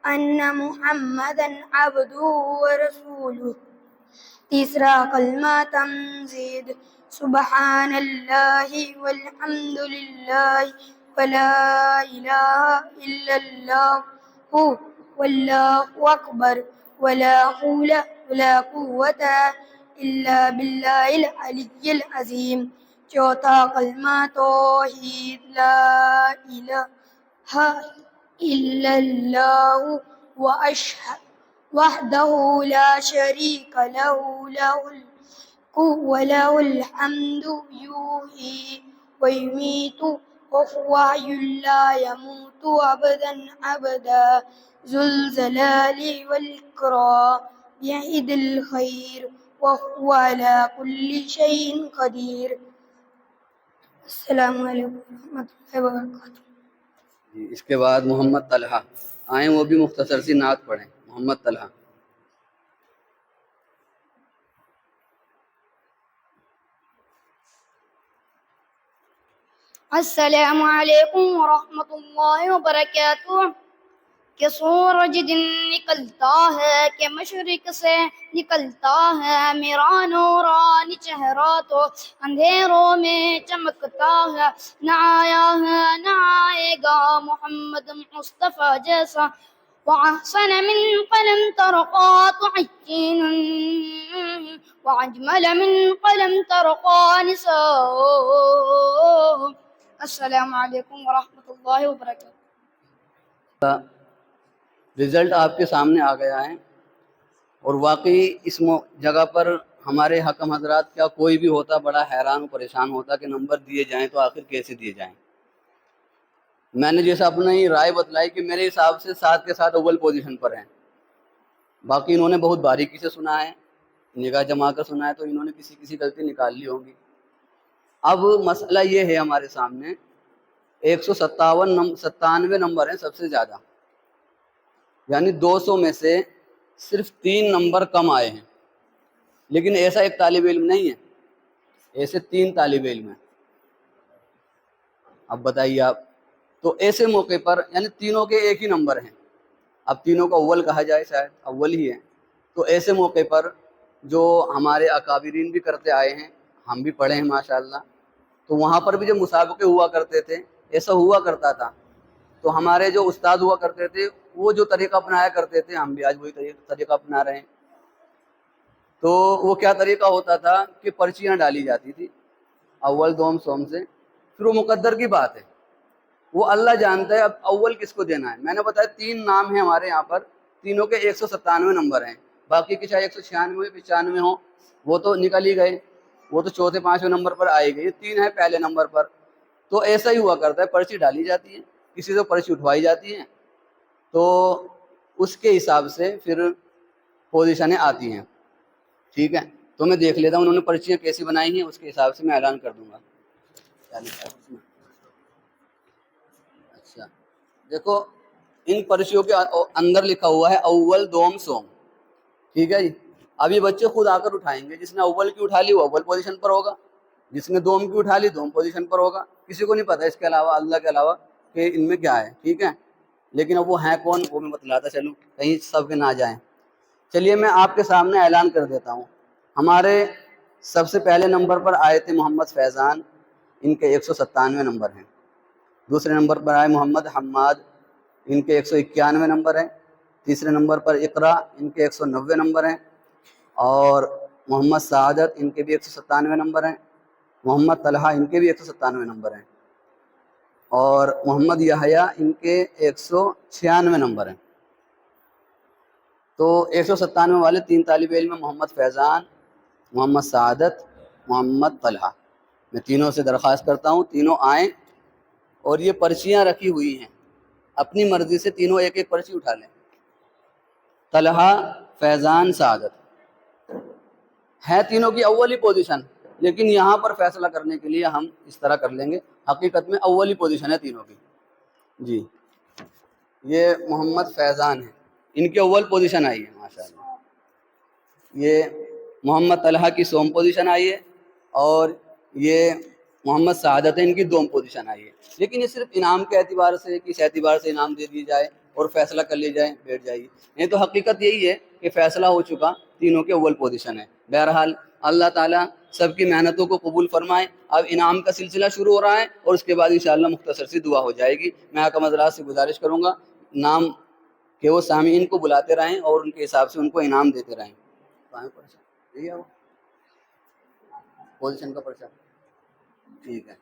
ان محمدا عبدہ ورسولہ۔ تیسرا کلمہ تمجید سبحان اللہ والحمد للہ ولا الہ الا اللہ واللہ اکبر ولا حول ولا قوت الا باللہ العلی العظیم۔ چوتھا کلمہ توحید لا الہ الا اللہ وحدہ لا شریک لہ لہ الملک وله الحمد یحیی ویمیت وهو حی لا يموت ابدا ابدا ذو الجلال والاکرام بیدہ الخیر وهو على كل شیء قدیر۔ السلام علیکم ورحمۃ اللہ وبرکاتہ۔ جی، اس کے بعد محمد طلحہ آئیں، وہ بھی مختصر سی نعت پڑھیں۔ محمد طلحہ۔ السلام علیکم ورحمۃ اللہ وبرکاتہ۔ کہ سورج دن نکلتا ہے، کہ مشرق سے نکلتا ہے، میرا نورانی چہرہ تو اندھیروں میں چمکتا ہے۔ نہ آیا ہے نہ آئے گا محمد مصطفیٰ جیسا، وأحسن من قلم طرقات عجین، وأجمل من قلم طرقا نساء۔ السلام علیکم ورحمۃ اللہ وبرکاتہ۔ رزلٹ آپ کے سامنے آ گیا ہے، اور واقعی اس جگہ پر ہمارے حکم حضرات کیا کوئی بھی ہوتا بڑا حیران و پریشان ہوتا کہ نمبر دیے جائیں تو آخر کیسے دیے جائیں۔ میں نے جیسا اپنی رائے بتلائی کہ میرے حساب سے 7 کے 7 اول پوزیشن پر ہیں، باقی انہوں نے بہت باریکی سے سنا ہے، نگاہ جما کر سنا ہے، تو انہوں نے کسی غلطی نکال لی ہوگی۔ اب مسئلہ یہ ہے ہمارے سامنے 197 نمبر ہیں سب سے زیادہ، یعنی 200 میں سے صرف 3 نمبر کم آئے ہیں، لیکن ایسا ایک طالب علم نہیں ہے، ایسے 3 طالب علم ہیں۔ اب بتائیے آپ، تو ایسے موقع پر یعنی تینوں کے ایک ہی نمبر ہیں، اب تینوں کو اول کہا جائے، شاید اول ہی ہے، تو ایسے موقع پر جو ہمارے اکابرین بھی کرتے آئے ہیں، ہم بھی پڑھے ہیں ماشاءاللہ، تو وہاں پر بھی جو مسابقے ہوا کرتے تھے، ایسا ہوا کرتا تھا، تو ہمارے جو استاد ہوا کرتے تھے وہ جو طریقہ اپنایا کرتے تھے، ہم بھی آج وہی طریقہ اپنا رہے ہیں۔ تو وہ کیا طریقہ ہوتا تھا کہ پرچیاں ڈالی جاتی تھی اول دوم سوم سے، پھر وہ مقدر کی بات ہے، وہ اللہ جانتا ہے اب اول کس کو دینا ہے۔ میں نے بتایا 3 نام ہیں ہمارے یہاں پر، تینوں کے 197 نمبر ہیں، باقی کے چاہے 196 95 ہوں وہ تو نکل ہی گئے، وہ تو چوتھے 5ویں نمبر پر آئے گئے، یہ 3 ہیں پہلے نمبر پر۔ تو ایسا ہی ہوا کرتا ہے، پرچی ڈالی جاتی ہے، کسی سے پرچی اٹھوائی جاتی ہے، تو اس کے حساب سے پھر پوزیشنیں آتی ہیں، ٹھیک ہے۔ تو میں دیکھ لیتا ہوں انہوں نے پرچیاں کیسی بنائی ہیں، اس کے حساب سے میں اعلان کر دوں گا۔ اچھا دیکھو، ان پرچیوں کے اندر لکھا ہوا ہے اول دوم سوم، ٹھیک ہے جی۔ اب یہ بچے خود آ کر اٹھائیں گے، جس نے اول کی اٹھا لی وہ اول پوزیشن پر ہوگا، جس نے دوم کی اٹھا لی دوم پوزیشن پر ہوگا، کسی کو نہیں پتا اس کے علاوہ، اللہ کے علاوہ، کہ ان میں کیا ہے، ٹھیک ہے۔ لیکن اب وہ ہیں کون وہ میں بتلاتا چلوں، کہیں سب کے نہ جائیں۔ چلیے میں آپ کے سامنے اعلان کر دیتا ہوں، ہمارے سب سے پہلے نمبر پر آئے تھے محمد فیضان، ان کے 197 نمبر ہیں۔ دوسرے نمبر پر آئے محمد حماد، ان کے 191 نمبر ہیں۔ تیسرے نمبر پر اقرا، ان کے 190 نمبر ہیں۔ اور محمد سعادت، ان کے بھی 197 نمبر ہیں۔ محمد طلحہ، ان کے بھی 197 نمبر ہیں۔ اور محمد یحییٰ، ان کے 196 نمبر ہیں۔ تو 197 والے 3 طالب علم ہیں، محمد فیضان، محمد سعادت، محمد طلحہ۔ میں تینوں سے درخواست کرتا ہوں تینوں آئیں، اور یہ پرچیاں رکھی ہوئی ہیں، اپنی مرضی سے تینوں ایک ایک پرچی اٹھا لیں۔ طلحہ، فیضان، سعادت ہے تینوں کی اولی پوزیشن، لیکن یہاں پر فیصلہ کرنے کے لیے ہم اس طرح کر لیں گے، حقیقت میں اولی پوزیشن ہے تینوں کی جی۔ یہ محمد فیضان ہے، ان کی اول پوزیشن آئی ہے ماشاءاللہ۔ یہ محمد طلحہ کی سوم پوزیشن آئی ہے، اور یہ محمد سعادت ہے، ان کی دوم پوزیشن آئی ہے۔ لیکن یہ صرف انعام کے اعتبار سے، کس اعتبار سے انعام دے دی جائے اور فیصلہ کر لی جائے، بیٹھ جائیے، نہیں تو حقیقت یہی ہے کہ فیصلہ ہو چکا، تینوں کے اول پوزیشن ہے۔ بہرحال اللہ تعالیٰ سب کی محنتوں کو قبول فرمائے۔ اب انعام کا سلسلہ شروع ہو رہا ہے، اور اس کے بعد انشاءاللہ مختصر سی دعا ہو جائے گی۔ میں حکم حضرات سے گزارش کروں گا نام کہ وہ سامعین کو بلاتے رہیں اور ان کے حساب سے ان کو انعام دیتے رہیں۔ پوزیشن کا پرچہ ٹھیک ہے۔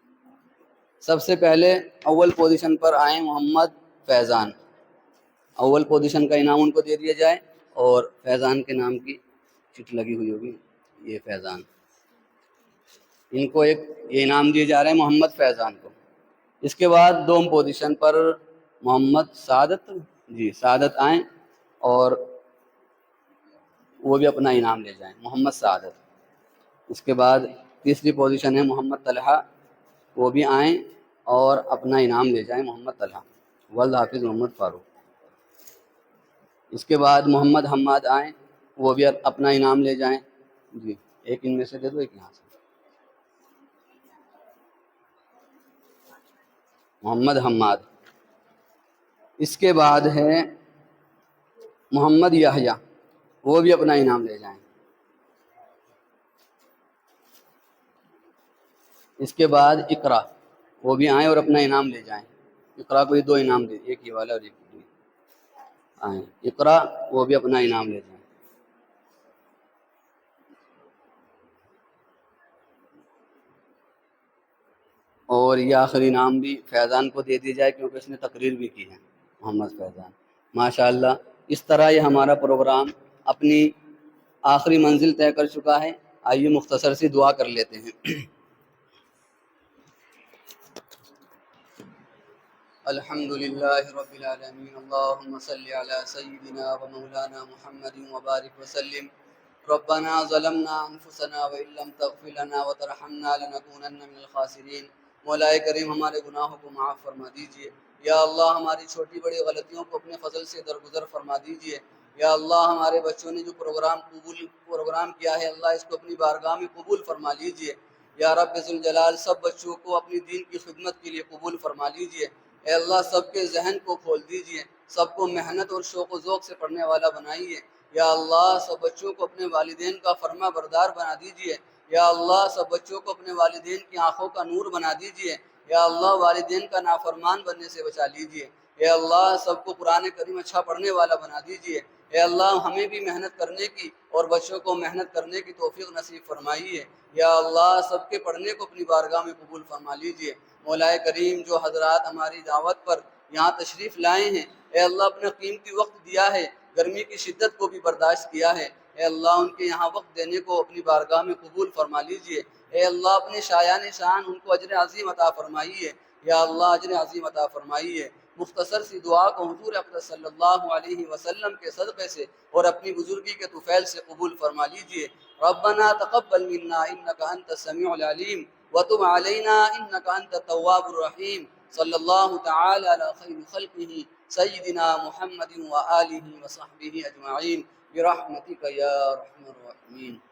سب سے پہلے اول پوزیشن پر آئیں محمد فیضان، اول پوزیشن کا انعام ان کو دے دیا جائے، اور فیضان کے نام کی چٹ لگی ہوئی ہوگی، یہ فیضان، ان کو ایک یہ انعام دیے جا رہے ہیں محمد فیضان کو۔ اس کے بعد دوم پوزیشن پر محمد سعادت، جی سعادت آئیں اور وہ بھی اپنا انعام لے جائیں، محمد سعادت۔ اس کے بعد تیسری پوزیشن ہے محمد طلحہ، وہ بھی آئیں اور اپنا انعام لے جائیں، محمد طلحہ، ولد حافظ محمد فاروق۔ اس کے بعد محمد حماد آئیں، وہ بھی اپنا انعام لے جائیں، جی ایک ان میں سے دے دو، ایک یہاں سے۔ محمد حماد۔ اس کے بعد ہے محمد یحییٰ، وہ بھی اپنا انعام لے جائیں۔ اس کے بعد اقرا، وہ بھی آئیں اور اپنا انعام لے جائیں۔ اقرا کو یہ 2 انعام دے، ایک یہ والا اور ایک یہ، آئیں اقرا، وہ بھی اپنا انعام لے جائیں۔ اور یہ آخری انعام بھی فیضان کو دے دی جائے، کیونکہ اس نے تقریر بھی کی ہے، محمد فیضان ماشاءاللہ۔ اس طرح یہ ہمارا پروگرام اپنی آخری منزل طے کر چکا ہے۔ آئیے مختصر سی دعا کر لیتے ہیں۔ الحمدللہ رب العالمین، اللہم صلی علی سیدنا و مولانا محمد وبارک وسلم۔ ربنا ظلمنا انفسنا وان لم تغفر لنا وترحمنا لنكونن من الخاسرین۔ مولا کریم ہمارے گناہوں کو معاف فرما دیجیے۔ یا اللہ ہماری چھوٹی بڑی غلطیوں کو اپنے فضل سے درگزر فرما دیجیے۔ یا اللہ ہمارے بچوں نے جو پروگرام کیا ہے اللہ اس کو اپنی بارگاہ میں قبول فرما لیجیے۔ یا رب ذوالجلال سب بچوں کو اپنی دین کی خدمت کے لیے قبول فرما لیجیے۔ اے اللہ سب کے ذہن کو کھول دیجیے، سب کو محنت اور شوق و ذوق سے پڑھنے والا بنائیے۔ یا اللہ سب بچوں کو اپنے والدین کا فرما بردار بنا دیجیے۔ یا اللہ سب بچوں کو اپنے والدین کی آنکھوں کا نور بنا دیجیے۔ یا اللہ والدین کا نافرمان بننے سے بچا لیجیے۔ اے اللہ سب کو قرآن کریم اچھا پڑھنے والا بنا دیجیے۔ اے اللہ ہمیں بھی محنت کرنے کی اور بچوں کو محنت کرنے کی توفیق نصیب فرمائیے۔ یا اللہ سب کے پڑھنے کو اپنی بارگاہ میں قبول فرما لیجیے۔ مولا کریم جو حضرات ہماری دعوت پر یہاں تشریف لائے ہیں اے اللہ اپنا قیمتی وقت دیا ہے، گرمی کی شدت کو بھی برداشت کیا ہے، اے اللہ ان کے یہاں وقت دینے کو اپنی بارگاہ میں قبول فرما لیجیے۔ اے اللہ اپنے شایان شان ان کو اجر عظیم عطا فرمائیے۔ یا اللہ اجر عظیم عطا فرمائیے۔ مختصر سی دعا کو حضور اقدس صلی اللہ علیہ وسلم کے صدقے سے اور اپنی بزرگی کے طفیل سے قبول فرما لیجیے۔ ربنا تقبل منا انک انت السمیع العلیم وتب علینا انک انت التواب الرحیم۔ صلی اللہ تعالی علی خیر خلقہ سیدنا محمد وآلہ وصحبہ اجمعین برحمتک یا ارحم الراحمین۔